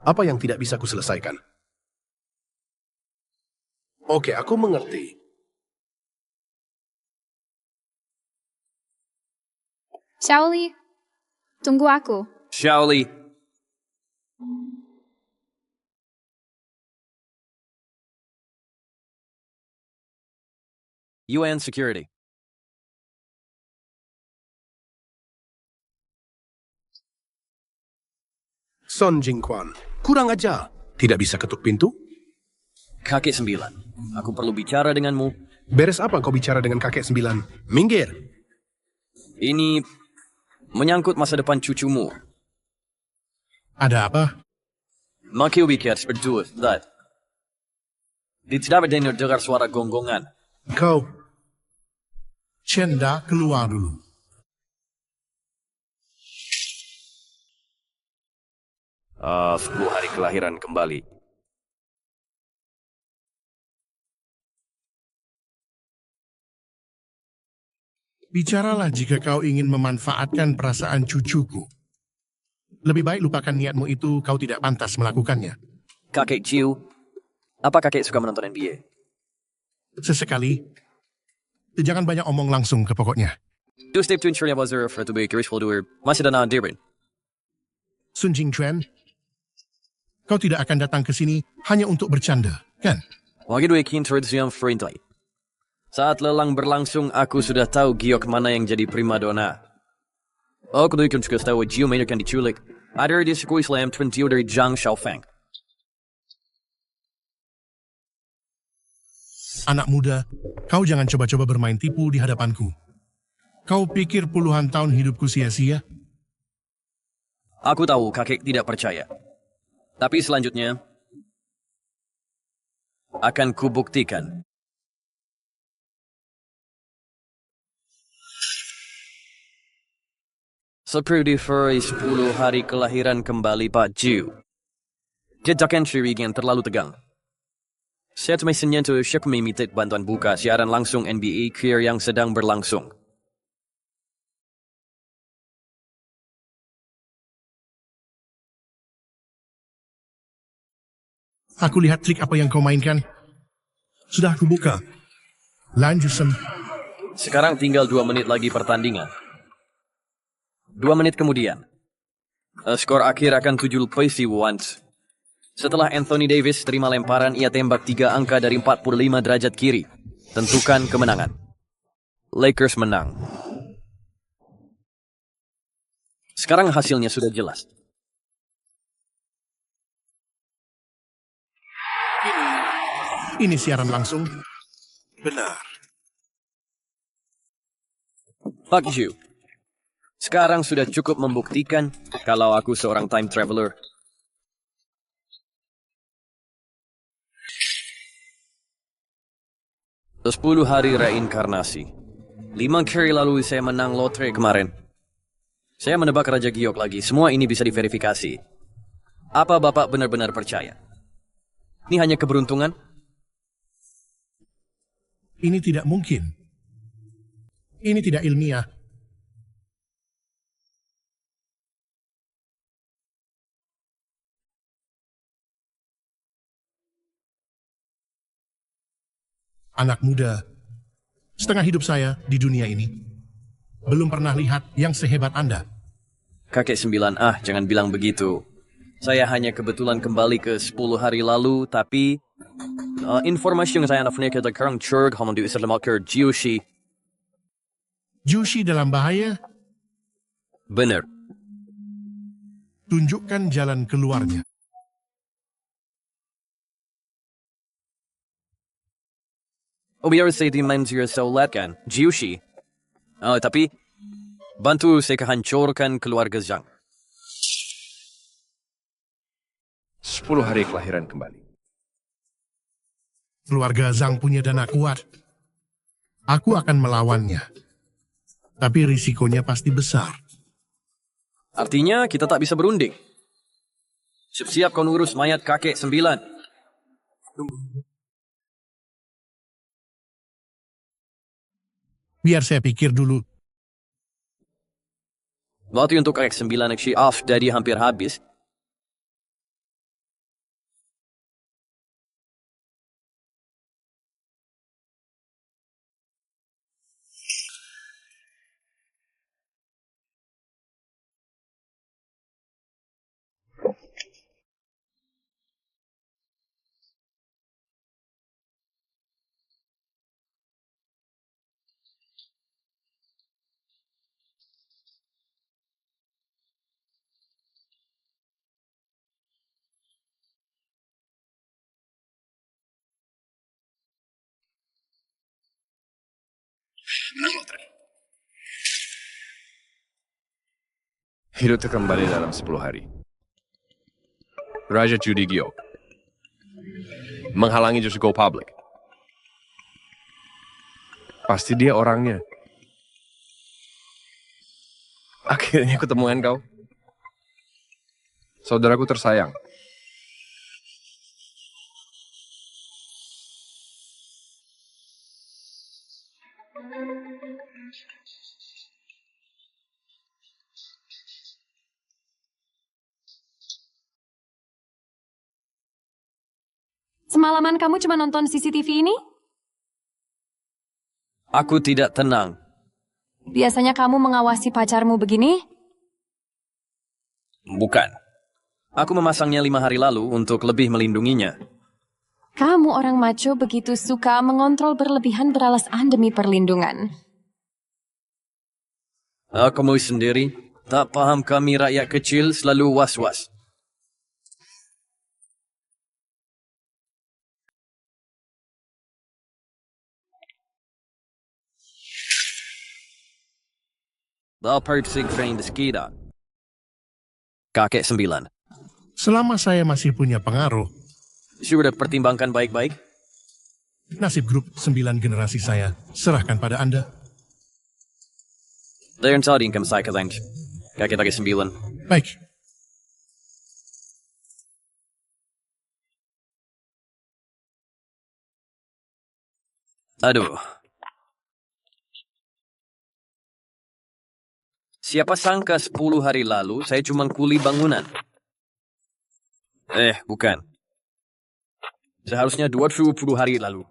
Apa yang tidak bisa kuselesaikan? Oke, aku mengerti. Xiaoli, tunggu aku. Xiaoli. UN Security. Son Jingquan, kurang ajar. Tidak bisa ketuk pintu? Kakek 9, aku perlu bicara denganmu. Beres apa kau bicara dengan kakek 9? Minggir. Ini menyangkut masa depan cucumu. Ada apa? Makiu bikin berdua, that. Tidak dengar suara gonggongan. Kau. Chenda keluar dulu. 10 hari kelahiran kembali. Bicaralah jika kau ingin memanfaatkan perasaan cucuku. Lebih baik lupakan niatmu itu, kau tidak pantas melakukannya. Kakek Jiu, apa kakek suka menonton NBA? Sesekali. Jangan banyak omong langsung ke pokoknya. Du step to ensure was for to be grateful to masih ada dirin. Sun Jingquan, kau tidak akan datang ke sini hanya untuk bercanda, kan? Wagi dua kin yang friendly. Saat lelang berlangsung, aku sudah tahu giok mana yang jadi primadona. Aku tuh ikut juga tahu Jiu mainkan diculik. Ada di sekolah Islam 20 dari Zhang Xiaofeng. Anak muda, kau jangan coba-coba bermain tipu di hadapanku. Kau pikir puluhan tahun hidupku sia-sia? Aku tahu kakek tidak percaya. Tapi selanjutnya, akan kubuktikan. Seperti Furry 10 hari kelahiran kembali Pak Jiu. Jejakan Shiri yang terlalu tegang. Saya cuma senyentuh siap memitik bantuan buka siaran langsung NBA Career yang sedang berlangsung. Aku lihat trik apa yang kau mainkan. Sudah aku buka. Lanjut, Sam. Sekarang tinggal 2 menit lagi pertandingan. 2 menit kemudian, skor akhir akan 7-1. Setelah Anthony Davis terima lemparan, ia tembak 3 angka dari 45 derajat kiri. Tentukan kemenangan. Lakers menang. Sekarang hasilnya sudah jelas. Ini siaran langsung. Benar. Fuck you. Sekarang sudah cukup membuktikan kalau aku seorang time traveler. Sepuluh hari reinkarnasi. 5 hari lalu saya menang lotre kemarin. Saya menebak Raja Giok lagi. Semua ini bisa diverifikasi. Apa Bapak benar-benar percaya? Ini hanya keberuntungan? Ini tidak mungkin. Ini tidak ilmiah. Anak muda, setengah hidup saya di dunia ini, belum pernah lihat yang sehebat Anda. Kakek 9, jangan bilang begitu. Saya hanya kebetulan kembali ke 10 hari lalu, tapi informasi yang saya dapatkan sekarang curg hanya di Islam ke Jushi. Jushi dalam bahaya? Benar. Tunjukkan jalan keluarnya. Biar saya dimensi kan, Jushi. Tapi bantu saya hancurkan keluarga Zhang. 10 hari kelahiran kembali. Keluarga Zhang punya dana kuat. Aku akan melawannya. Tapi risikonya pasti besar. Artinya kita tak bisa berunding. Siap-siap kau ngurus mayat kakek 9. Biar saya pikir dulu. Waktu untuk kakek 9 off dari hampir habis. Hidup kembali dalam 10 hari. Raja Judi Giok menghalangi Just Go Public. Pasti dia orangnya. Akhirnya ketemuan kau. Saudaraku tersayang. Semalaman kamu cuma nonton CCTV ini? Aku tidak tenang. Biasanya kamu mengawasi pacarmu begini? Bukan. Aku memasangnya 5 hari lalu untuk lebih melindunginya. Kamu orang maco begitu suka mengontrol berlebihan beralasan demi perlindungan. Kamu sendiri tak paham kami rakyat kecil selalu was-was. Persik train the skida. Kakek 9. Selama saya masih punya pengaruh. Sudah pertimbangkan baik-baik? Nasib grup 9 generasi saya serahkan pada Anda. Dayan sa din kam sa kalanch. Kakek 9. Baik. Aduh. Siapa sangka 10 hari lalu saya cuma kuli bangunan. Bukan. Seharusnya 20 hari lalu.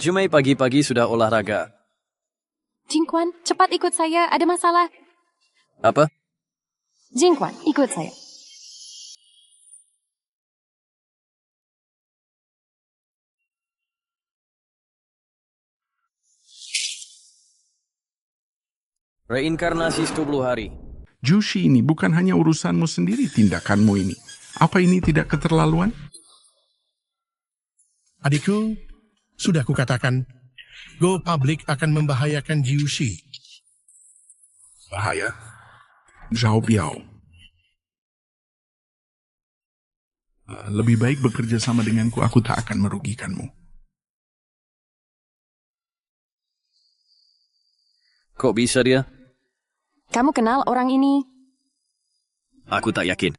Jumai pagi-pagi sudah olahraga. Jingquan, cepat ikut saya, ada masalah. Apa? Jingquan, ikut saya. Reinkarnasi 10 hari. Jushi ini bukan hanya urusanmu sendiri tindakanmu ini. Apa ini tidak keterlaluan? Adikku, sudah kukatakan, go public akan membahayakan Jiushi. Bahaya? Zhao Biao. Lebih baik bekerja sama denganku, aku tak akan merugikanmu. Kok bisa dia? Kamu kenal orang ini? Aku tak yakin.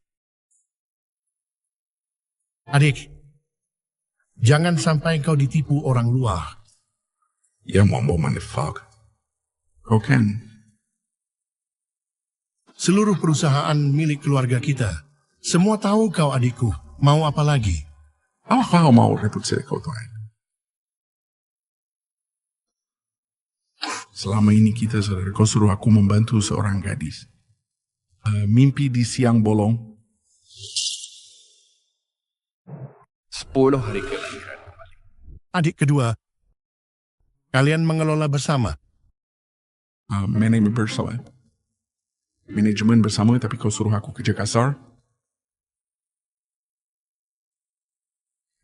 Adik, jangan sampai kau ditipu orang luar. Ya mau manifak. Kau kan? Seluruh perusahaan milik keluarga kita. Semua tahu kau adikku. Mau apa lagi? Apa kau mau rebut kau tuan? Selama ini kita saudara, kau suruh aku membantu seorang gadis. Mimpi di siang bolong. 10 hari kelahiran. Adik kedua, kalian mengelola bersama. Manajemen bersama. Manajemen bersama, tapi kau suruh aku kerja kasar.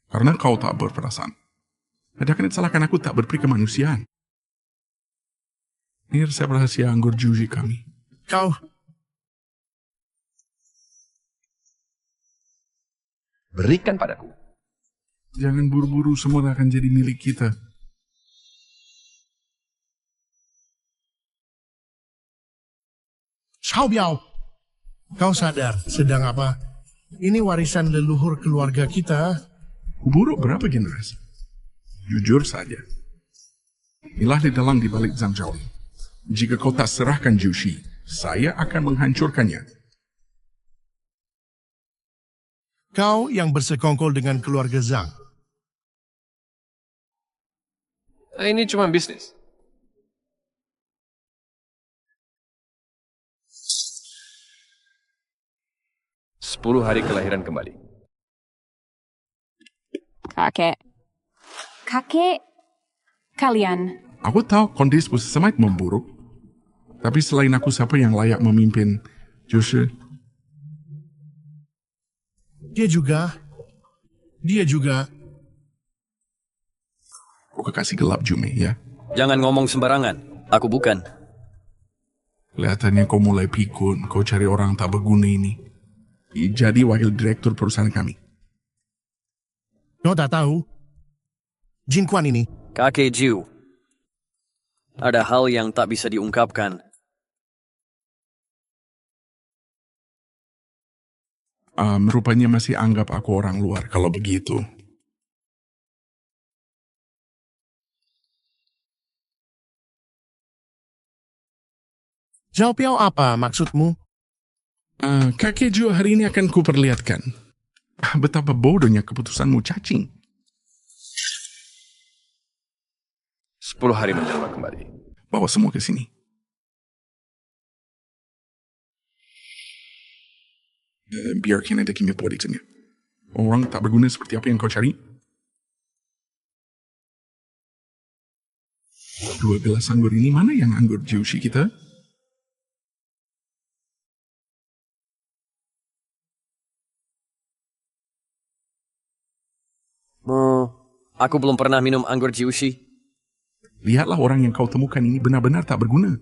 Karena kau tak berperasaan. Jangan salahkan aku tak berperi kemanusiaan. Ini resep rahasia anggur Jushi kami. Kau berikan padaku. Jangan buru-buru, semua akan jadi milik kita. Xiao Biao, kau sadar sedang apa? Ini warisan leluhur keluarga kita. Buruk berapa generasi? Jujur saja. Inilah di dalam di balik Zhang Zhao. Jika kau tak serahkan Jushi, saya akan menghancurkannya. Kau yang bersekongkol dengan keluarga Zhang. Ini cuma bisnis. Sepuluh hari kelahiran kembali. Kakek, kalian. Aku tahu kondisi semakin memburuk. Tapi selain aku, siapa yang layak memimpin Jushi? Dia juga. Kau kekasih gelap Jumei, ya? Jangan ngomong sembarangan. Aku bukan. Kelihatannya kau mulai pikun. Kau cari orang tak berguna ini. Jadi wakil direktur perusahaan kami. Kau tak tahu? Jingquan ini. Kakek Jiu. Ada hal yang tak bisa diungkapkan. Rupanya masih anggap aku orang luar kalau begitu. Zhao Biao, apa maksudmu? Kakek Jiu hari ini akan kuperlihatkan. Betapa bodohnya keputusanmu, cacing. 10 hari menjelma kembali. Bawa semua ke sini. Biarkan ada kimia politiknya. Orang tak berguna seperti apa yang kau cari. 2 gelas anggur ini, mana yang anggur Jushi kita? Aku belum pernah minum anggur Jushi. Lihatlah orang yang kau temukan ini benar-benar tak berguna.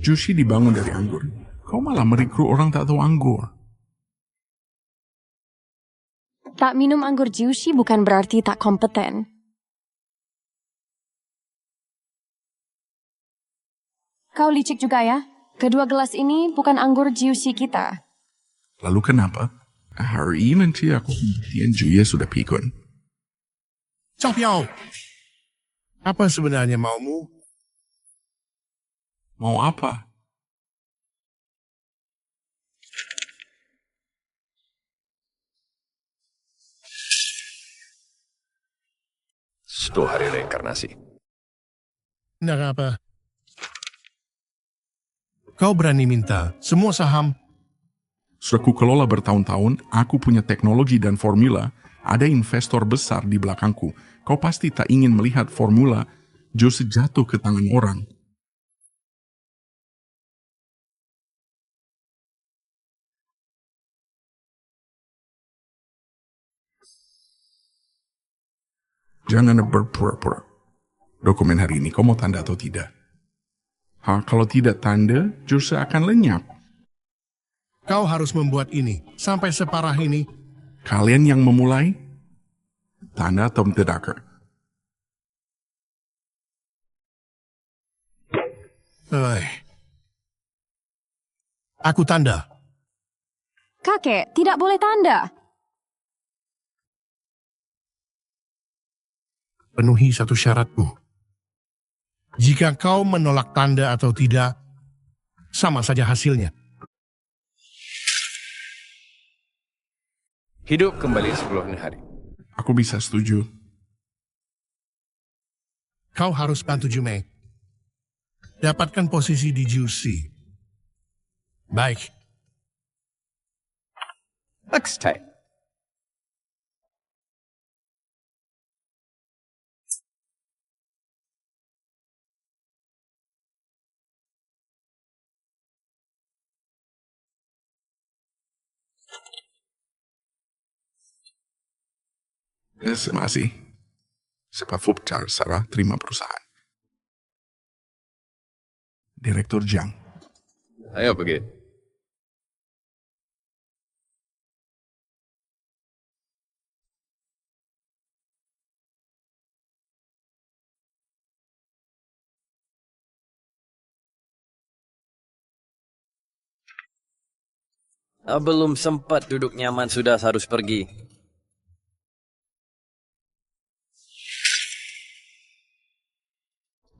Jushi dibangun dari anggur. Kau malah merekrut orang tak tahu anggur. Tak minum anggur Jushi bukan berarti tak kompeten. Kau licik juga ya? Kedua gelas ini bukan anggur Jushi kita. Lalu kenapa? Hari ini nanti aku pembuktian Juya sudah pikun. Zhao Biao, apa sebenarnya maumu? Mau apa? 10 hari reinkarnasi. Nggak apa. Kau berani minta semua saham. Sudah kukelola bertahun-tahun, aku punya teknologi dan formula, ada investor besar di belakangku. Kau pasti tak ingin melihat formula Jose jatuh ke tangan orang. Jangan berpura-pura. Dokumen hari ini, kau mau tanda atau tidak? Kalau tidak tanda, Jose akan lenyap. Kau harus membuat ini. Sampai separah ini. Kalian yang memulai? Tanda atau tidak? Aku tanda. Kakek, tidak boleh tanda. Penuhi satu syaratku. Jika kau menolak tanda atau tidak, sama saja hasilnya. Hidup kembali 10 hari. Aku bisa setuju. Kau harus bantu Jumei. Dapatkan posisi di Juicy. Baik. Next time. Masih. Sebab Fubcar Sarah terima perusahaan. Direktur Jiang. Ayo pergi. Belum sempat duduk nyaman sudah harus pergi.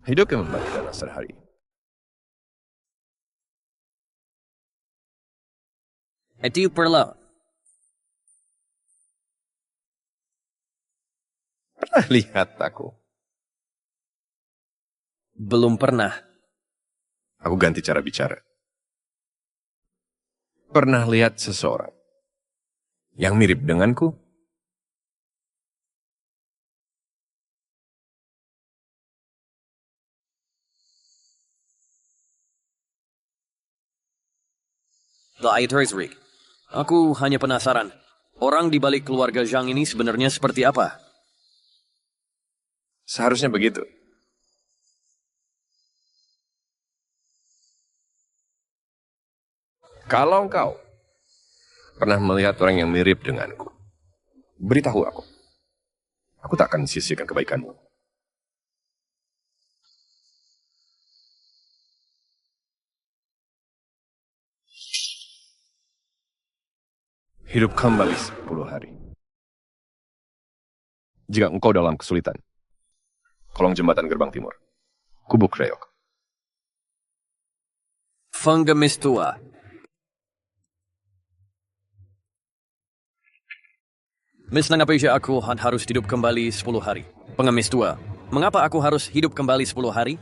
Hidup yang membalik dalam sehari. Itu perlu. Pernah lihat aku? Belum pernah. Aku ganti cara bicara. Pernah lihat seseorang yang mirip denganku? Rick. Aku hanya penasaran. Orang di balik keluarga Zhang ini sebenarnya seperti apa? Seharusnya begitu. Kalau engkau pernah melihat orang yang mirip denganku, beritahu aku. Aku tak akan sisihkan kebaikanmu. Hidup kembali 10 hari. Jika engkau dalam kesulitan, kolong jembatan gerbang timur, Kubuk Reok. Pengemis tua. Mengapa aku harus hidup kembali 10 hari? Pengemis tua. Mengapa aku harus hidup kembali 10 hari?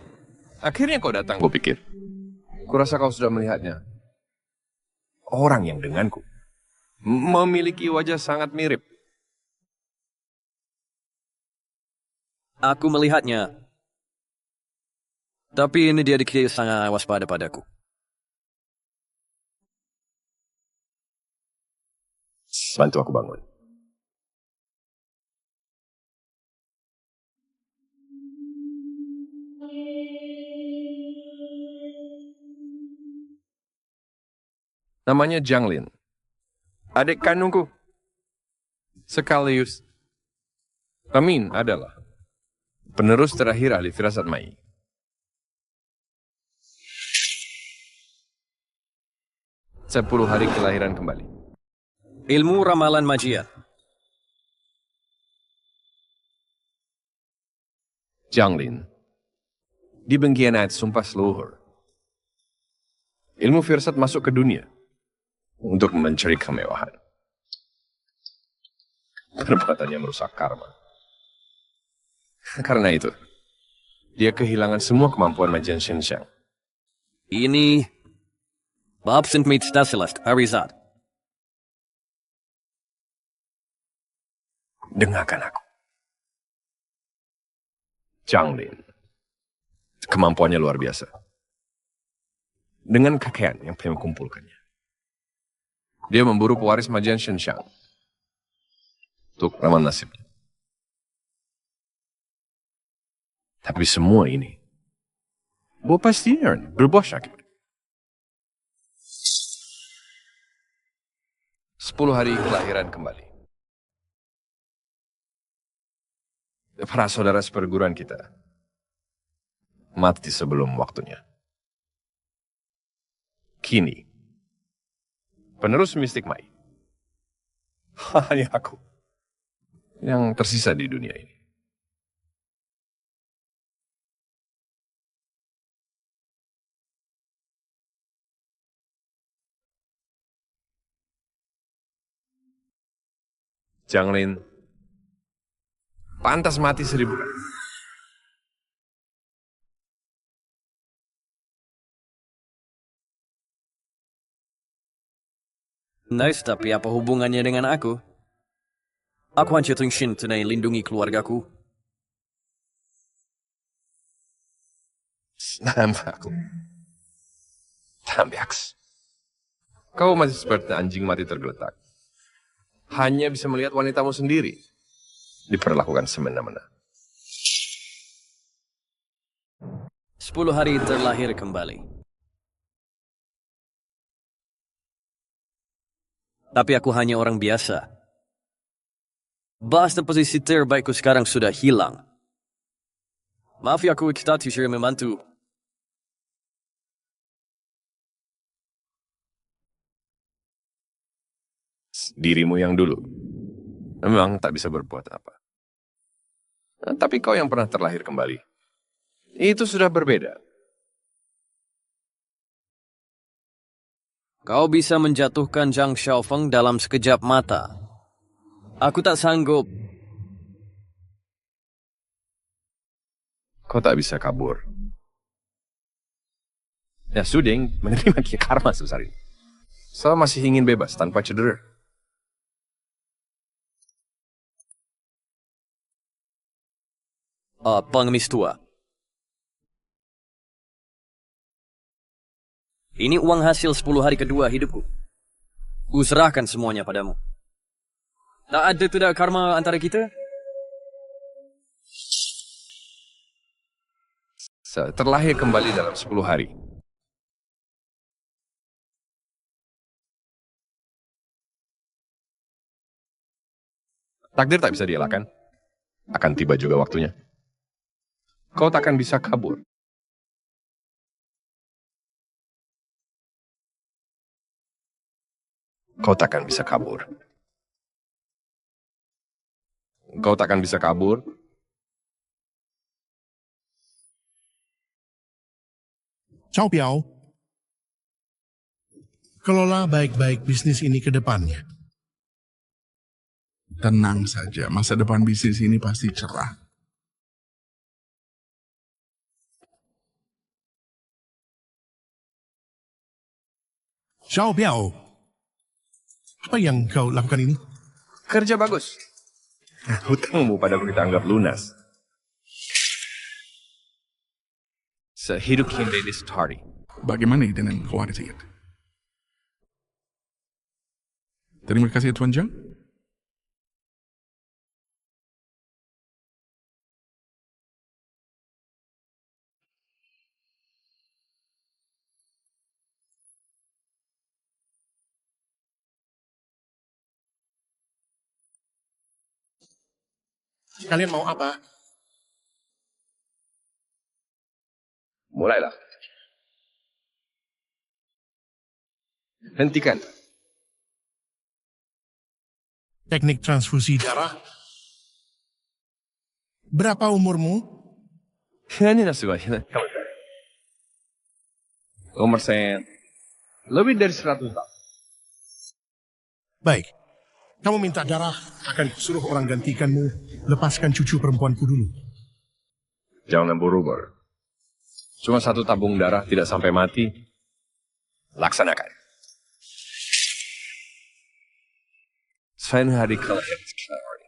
Akhirnya kau datang, kupikir. Kurasa kau sudah melihatnya. Orang yang denganku memiliki wajah sangat mirip. Aku melihatnya. Tapi ini dia dikira sangat waspada padaku. Bantu aku bangun. Namanya Jiang Lin. Adik kandungku. Sekaligus. Amin adalah penerus terakhir ahli firasat Mai. 10 hari kelahiran kembali. Ilmu ramalan magian. Jiang Lin. Di bengkian ayat sumpah seluhur. Ilmu firasat masuk ke dunia untuk mencari kemewahan. Perbuatannya merusak karma. Karena itu, dia kehilangan semua kemampuan Majian Shenxiang. Ini beabsent mit Stasilast, Arizat. Dengarkan aku. Zhang Lin. Kemampuannya luar biasa. Dengan kekayaan yang dia kumpulkannya. Dia memburu pewaris Majian Shenxiang. Untuk ramal nasibnya. Tapi semua ini pasti berbuah sakit. 10 hari kelahiran kembali. Para saudara seperguruan kita mati sebelum waktunya. Kini, penerus mistik Mai, hanya aku yang tersisa di dunia ini. Zhang Lin pantas mati 1000 kali. Nice, tapi apa hubungannya dengan aku? Aku hanya Shin tunai lindungi keluargaku. Nampakku. Tambiaks. Kau masih seperti anjing mati tergeletak. Hanya bisa melihat wanitamu sendiri diperlakukan semena-mena. 10 hari terlahir kembali. Tapi aku hanya orang biasa. Bahasa posisi terbaikku sekarang sudah hilang. Maaf ya, aku kita tidak membantu. Dirimu yang dulu memang tak bisa berbuat apa. Tapi kau yang pernah terlahir kembali, itu sudah berbeda. Kau bisa menjatuhkan Zhang Xiaofeng dalam sekejap mata. Aku tak sanggup. Kau tak bisa kabur. Ya Suding menerima karma sebesar ini. Saya masih ingin bebas tanpa cedera. Pengemis tua. Ini uang hasil 10 hari kedua hidupku. Kuserahkan semuanya padamu. Tak ada tidak karma antara kita? Saya terlahir kembali dalam 10 hari. Takdir tak bisa dielakkan. Akan tiba juga waktunya. Kau takkan bisa kabur. Kau takkan bisa kabur. Kau takkan bisa kabur. Cao Biao, kelola baik-baik bisnis ini ke depannya. Tenang saja, masa depan bisnis ini pasti cerah. Xiao Biao, apa yang kau lakukan ini? Kerja bagus. Hutangmu padaku kita anggap lunas. Sehidup King Lady Starry. Bagaimana dengan khawatir? Terima kasih Tuan Zhang. Kalian mau apa? Mulailah. Hentikan. Teknik transfusi darah. Berapa umurmu? Ini nasuh. Umur saya lebih dari 100 tahun. Baik. Kamu minta darah, akan suruh orang gantikanmu. Lepaskan cucu perempuanku dulu. Jangan berubah. Cuma satu tabung darah tidak sampai mati. Laksanakan. Selain hari kelahiran sekarang.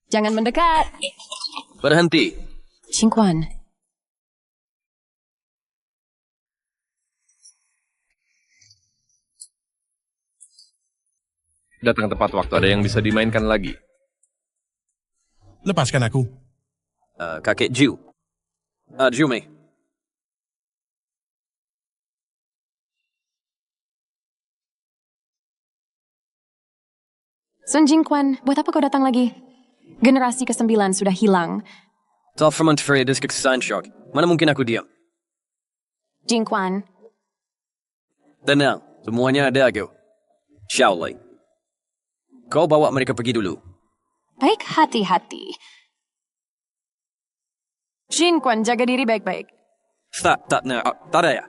Jangan mendekat. Berhenti. Jingquan, Datang tepat waktu, ada yang bisa dimainkan lagi. Lepaskan aku. Kakek Ju. Jume. Sun Jingquan, buat apa kau datang lagi? Generasi ke-9 sudah hilang. Talfremont Feriadis Shock. Mana mungkin aku diam? Jingquan, Tenang, semuanya ada aku. Xiaolei. Kau bawa mereka pergi dulu. baik hati-hati. Jingquan, jaga diri baik-baik. Tak ada ya?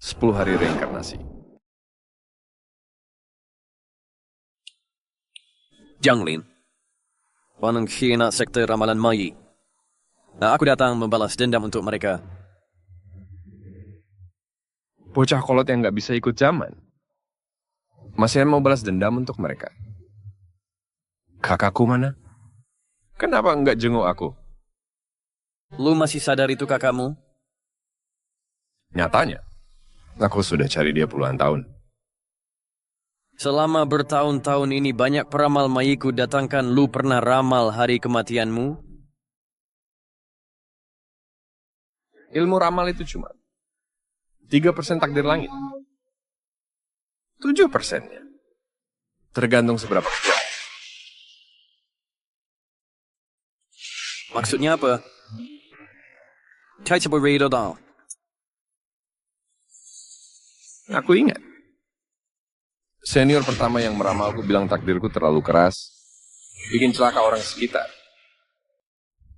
Sepuluh hari reinkarnasi. Jianglin. Penghina sekte ramalan Mai. Aku datang membalas dendam untuk mereka. Bocah kolot yang nggak bisa ikut zaman. Masih mau balas dendam untuk mereka. Kakakku mana? Kenapa nggak jenguk aku? Lu masih sadar itu kakakmu? Nyatanya, aku sudah cari dia puluhan tahun. Selama bertahun-tahun ini banyak peramal Maiku datangkan, lu pernah ramal hari kematianmu? Ilmu ramal itu cuma 3% takdir langit. 7%-nya tergantung seberapa jauh. Maksudnya apa? Aku ingat. Senior pertama yang meramalku bilang takdirku terlalu keras, bikin celaka orang sekitar.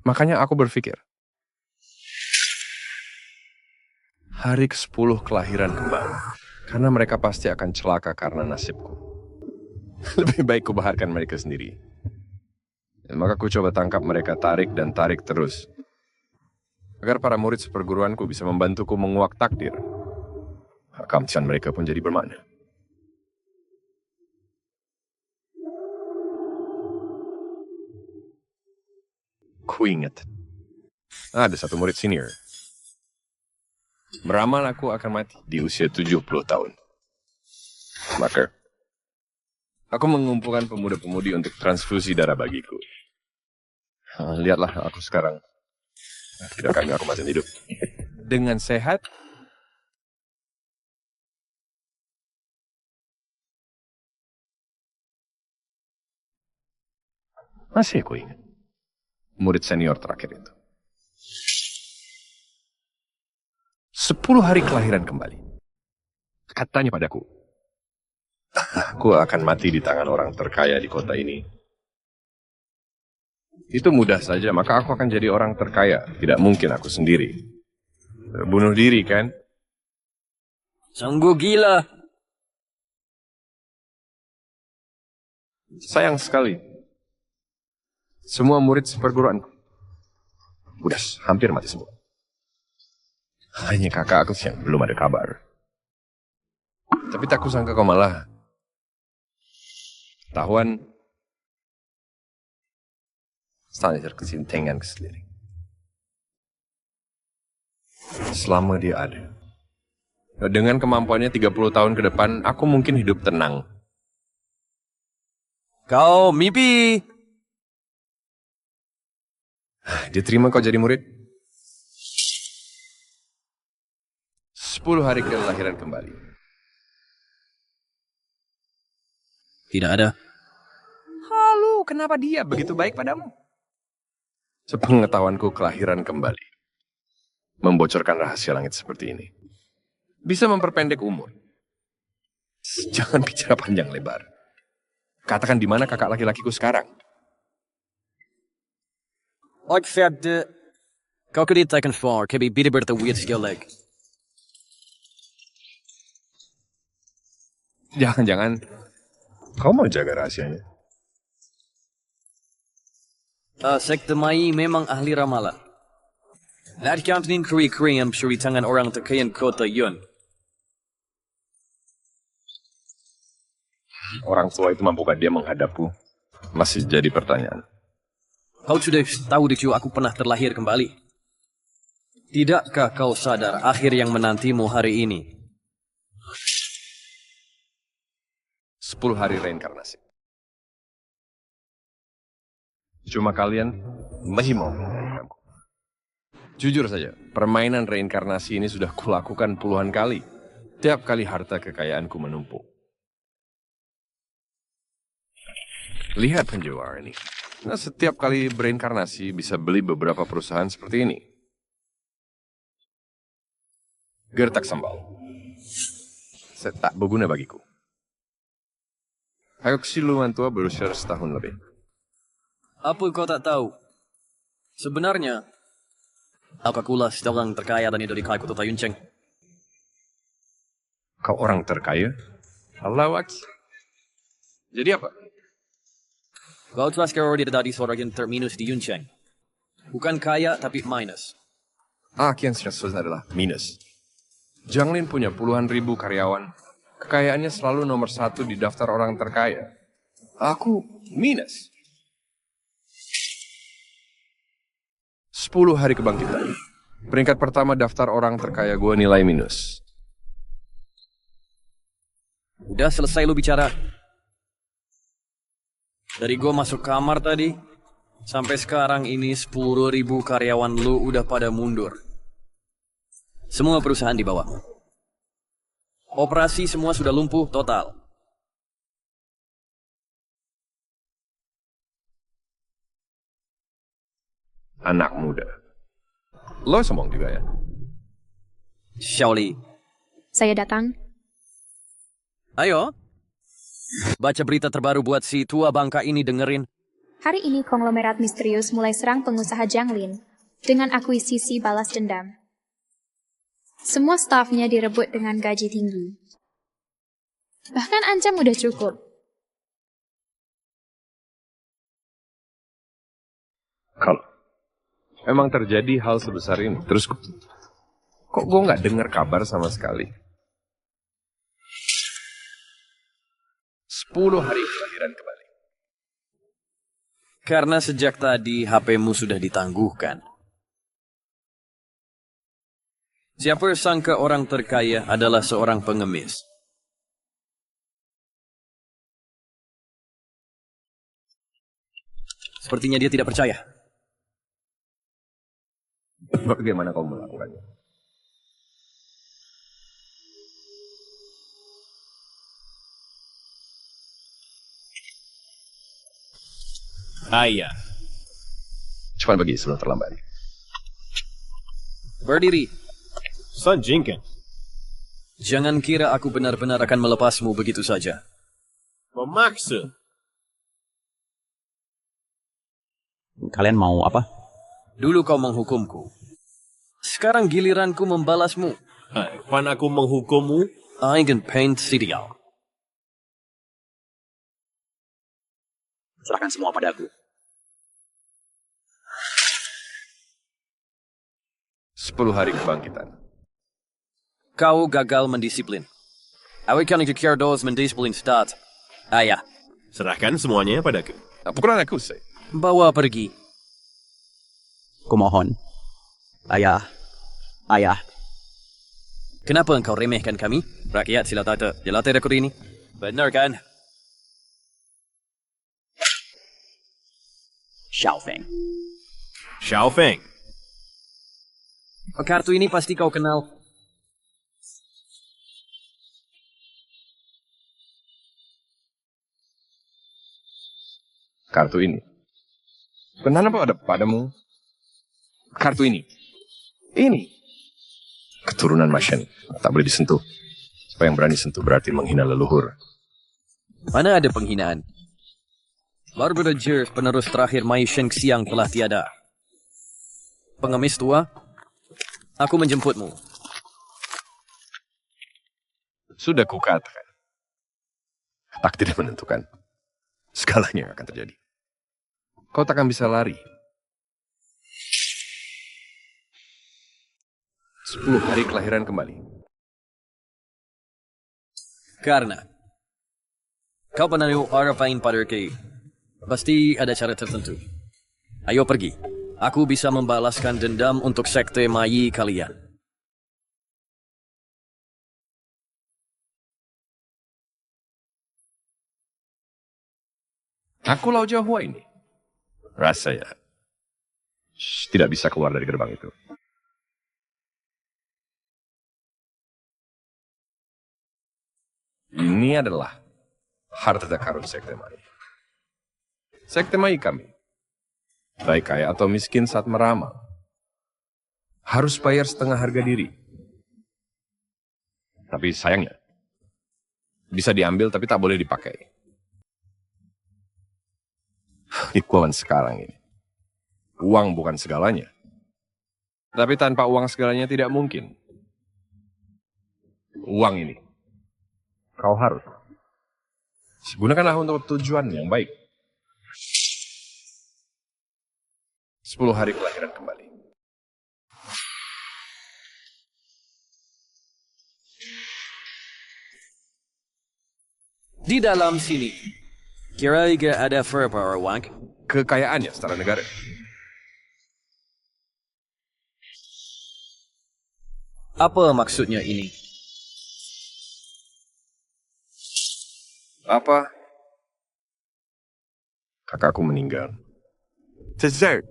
Makanya aku berpikir, hari ke-10 kelahiran kembali, karena mereka pasti akan celaka karena nasibku. Lebih baik kubaharkan mereka sendiri. Dan maka ku coba tangkap mereka, tarik dan tarik terus. Agar para murid seperguruanku bisa membantuku menguak takdir. Kamcian mereka pun jadi bermakna. Ku ingat, ada satu murid senior. Beramal aku akan mati di usia 70 tahun. Maka, aku mengumpulkan pemuda-pemudi untuk transfusi darah bagiku. Lihatlah aku sekarang. Tidak kami aku masih hidup. Dengan sehat, masih aku ingat. Murid senior terakhir itu. 10 hari kelahiran kembali. Katanya padaku, aku akan mati di tangan orang terkaya di kota ini. Itu mudah saja, maka aku akan jadi orang terkaya. Tidak mungkin aku sendiri. Bunuh diri, kan? Sungguh gila. Sayang sekali. Semua murid seperguruanku budas, hampir mati semua. Hanya kakak aku yang belum ada kabar. Tapi tak kusangka kau malah tahuan standar kesintengan sendiri. Selama dia ada. Dengan kemampuannya 30 tahun ke depan, aku mungkin hidup tenang. Kau mimpi. Diterima kau jadi murid? 10 hari kelahiran kembali. Tidak ada. Halo, kenapa dia begitu baik padamu? Sepengetahuanku kelahiran kembali. Membocorkan rahasia langit seperti ini. Bisa memperpendek umur. Jangan bicara panjang lebar. Katakan di mana kakak laki-lakiku sekarang. Och fjärde, kau kan inte kan svara, kan vi bidra witskilleg. Jangan-jangan kau mau jaga rahasianya? Sekte Mai memang ahli ramalan. Nadkamnin kri-kri yang suri tangan orang terkaya kota Yun. Orang tua itu mampukah dia menghadapku? Masih jadi pertanyaan. Kau sudah tahu Dikyu, aku pernah terlahir kembali. Tidakkah kau sadar akhir yang menantimu hari ini? 10 hari reinkarnasi. Cuma kalian masih mau menghadapku. Jujur saja, permainan reinkarnasi ini sudah kulakukan puluhan kali. Tiap kali harta kekayaanku menumpuk. Lihat penjual ini. Nah, setiap kali bereinkarnasi bisa beli beberapa perusahaan seperti ini. Gertak sambal. Tak berguna bagiku. Aku siluman tua berusia setahun lebih. Apa kau tak tahu? Sebenarnya, akulah seorang terkaya dan dari kaya kota Yunceng. Kau orang terkaya? Allah waks. Jadi apa? Kau telah sekarang dari seorang yang terminus di Yunceng. Bukan kaya, tapi minus. Kian Syahsus adalah minus. Janglin punya puluhan ribu karyawan. Kekayaannya selalu nomor 1 di daftar orang terkaya. Aku minus. 10 hari kebangkitan. Peringkat pertama daftar orang terkaya gue nilai minus. Udah selesai lu bicara. Dari gue masuk kamar tadi, sampai sekarang ini 10.000 karyawan lu udah pada mundur. Semua perusahaan di bawahmu. Operasi semua sudah lumpuh total. Anak muda. Lo sombong juga ya? Xiaoli. Saya datang. Ayo. Baca berita terbaru buat si tua bangka ini dengerin. Hari ini konglomerat misterius mulai serang pengusaha Janglin dengan akuisisi balas dendam. Semua stafnya direbut dengan gaji tinggi. Bahkan ancam udah cukup. Kalau memang terjadi hal sebesar ini, terus kok gue nggak dengar kabar sama sekali? 10 hari kelahiran kembali. Karena sejak tadi HP-mu sudah ditangguhkan. Siapa sangka orang terkaya adalah seorang pengemis. Sepertinya dia tidak percaya. Bagaimana kau melakukannya? Ayah. Cepat pergi sebelum terlambat. Berdiri. Sun Jinken. Jangan kira aku benar-benar akan melepasmu begitu saja. Memaksa. Kalian mau apa? Dulu kau menghukumku. Sekarang giliranku membalasmu. Kapan aku menghukummu? I can paint serial. Serahkan semua padaku. 10 hari kebangkitan. Kau gagal mendisiplin. Awak kan ikut dos mendisiplin start. Ayah. Serahkan semuanya padaku. Pukulan aku sih. Bawa pergi. Kumohon. Ayah. Ayah. Kenapa engkau remehkan kami? Rakyat sila tata. Jelas rekor ini. Benar kan? Xiaofeng. Xiaofeng. Kartu ini pasti kau kenal. Kartu ini. Kenapa ada padamu? Kartu ini. Ini. Keturunan Mashen. Tak boleh disentuh. Siapa yang berani sentuh berarti menghina leluhur. Mana ada penghinaan? Baru berajar penerus terakhir Mai Sheng Xiang telah tiada. pengemis tua, aku menjemputmu. Sudah kukatakan. Takdir menentukan. Segalanya akan terjadi. Kau takkan bisa lari. 10 hari kelahiran kembali. Karena kau penaruh Arafine Paderkei. Pasti ada cara tertentu. Ayo pergi. Aku bisa membalaskan dendam untuk sekte Mai kalian. Aku Lau Jiahua ini. Rasanya tidak bisa keluar dari gerbang itu. Ini adalah harta karun sekte Mai. Sekte Mai kami, baik kaya atau miskin saat meramal, harus bayar setengah harga diri. Tapi sayangnya, bisa diambil tapi tak boleh dipakai. Ikuan sekarang ini, uang bukan segalanya. Tapi tanpa uang segalanya tidak mungkin. Uang ini, kau harus gunakanlah untuk tujuan yang baik. 10 hari kelahiran kembali. Di dalam sini, kira-kira ada berapa uang? Kekayaannya setara negara. Apa maksudnya ini? Apa? Kakakku meninggal. Dessert.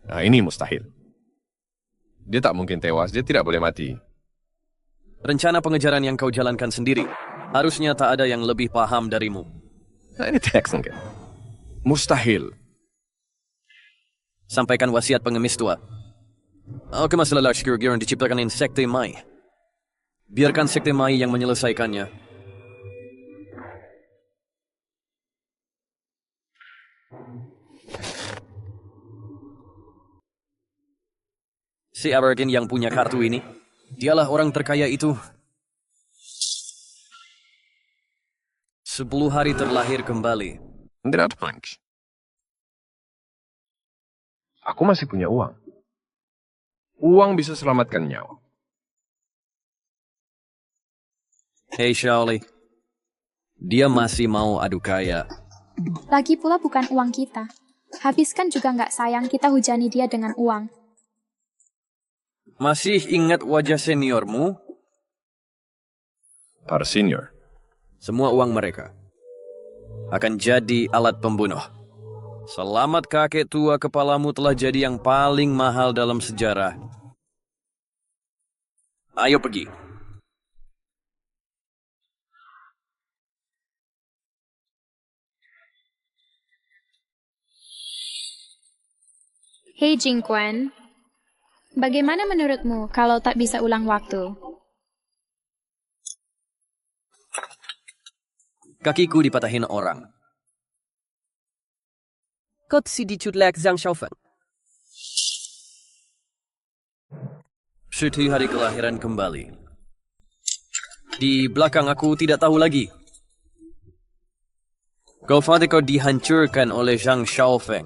Nah, ini mustahil. Dia tak mungkin tewas, dia tidak boleh mati. Rencana pengejaran yang kau jalankan sendiri, harusnya tak ada yang lebih paham darimu. Nah, ini teks mungkin. Mustahil. Sampaikan wasiat pengemis tua. Aku masih lelah yang diciptakan in sekte Mai. Biarkan sekte Mai yang menyelesaikannya. Si Abergin yang punya kartu ini, dialah orang terkaya itu. 10 hari terlahir kembali. Tidak, Frank. Aku masih punya uang. Uang bisa selamatkan nyawa. Hey Shaoli, dia masih mau adu kaya. Lagi pula bukan uang kita. Habiskan juga nggak sayang kita hujani dia dengan uang. Masih ingat wajah seniormu? Para senior. Semua uang mereka akan jadi alat pembunuh. Selamat kakek tua kepalamu telah jadi yang paling mahal dalam sejarah. Ayo pergi. Hei Jingquan, bagaimana menurutmu kalau tak bisa ulang waktu? Kakiku dipatahin orang. Kot si dicutlek Zhang Xiaofeng. 10 hari kelahiran kembali. Di belakang aku tidak tahu lagi. Kau dihancurkan oleh Zhang Xiaofeng.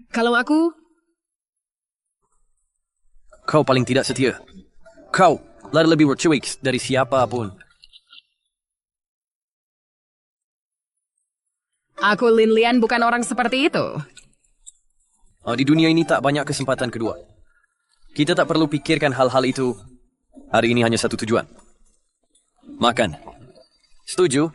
Kalau aku... Kau paling tidak setia. Kau lebih bercuik dari siapapun. Aku Lin Lian bukan orang seperti itu. Di dunia ini tak banyak kesempatan kedua. Kita tak perlu pikirkan hal-hal itu. Hari ini hanya satu tujuan. Makan. Setuju?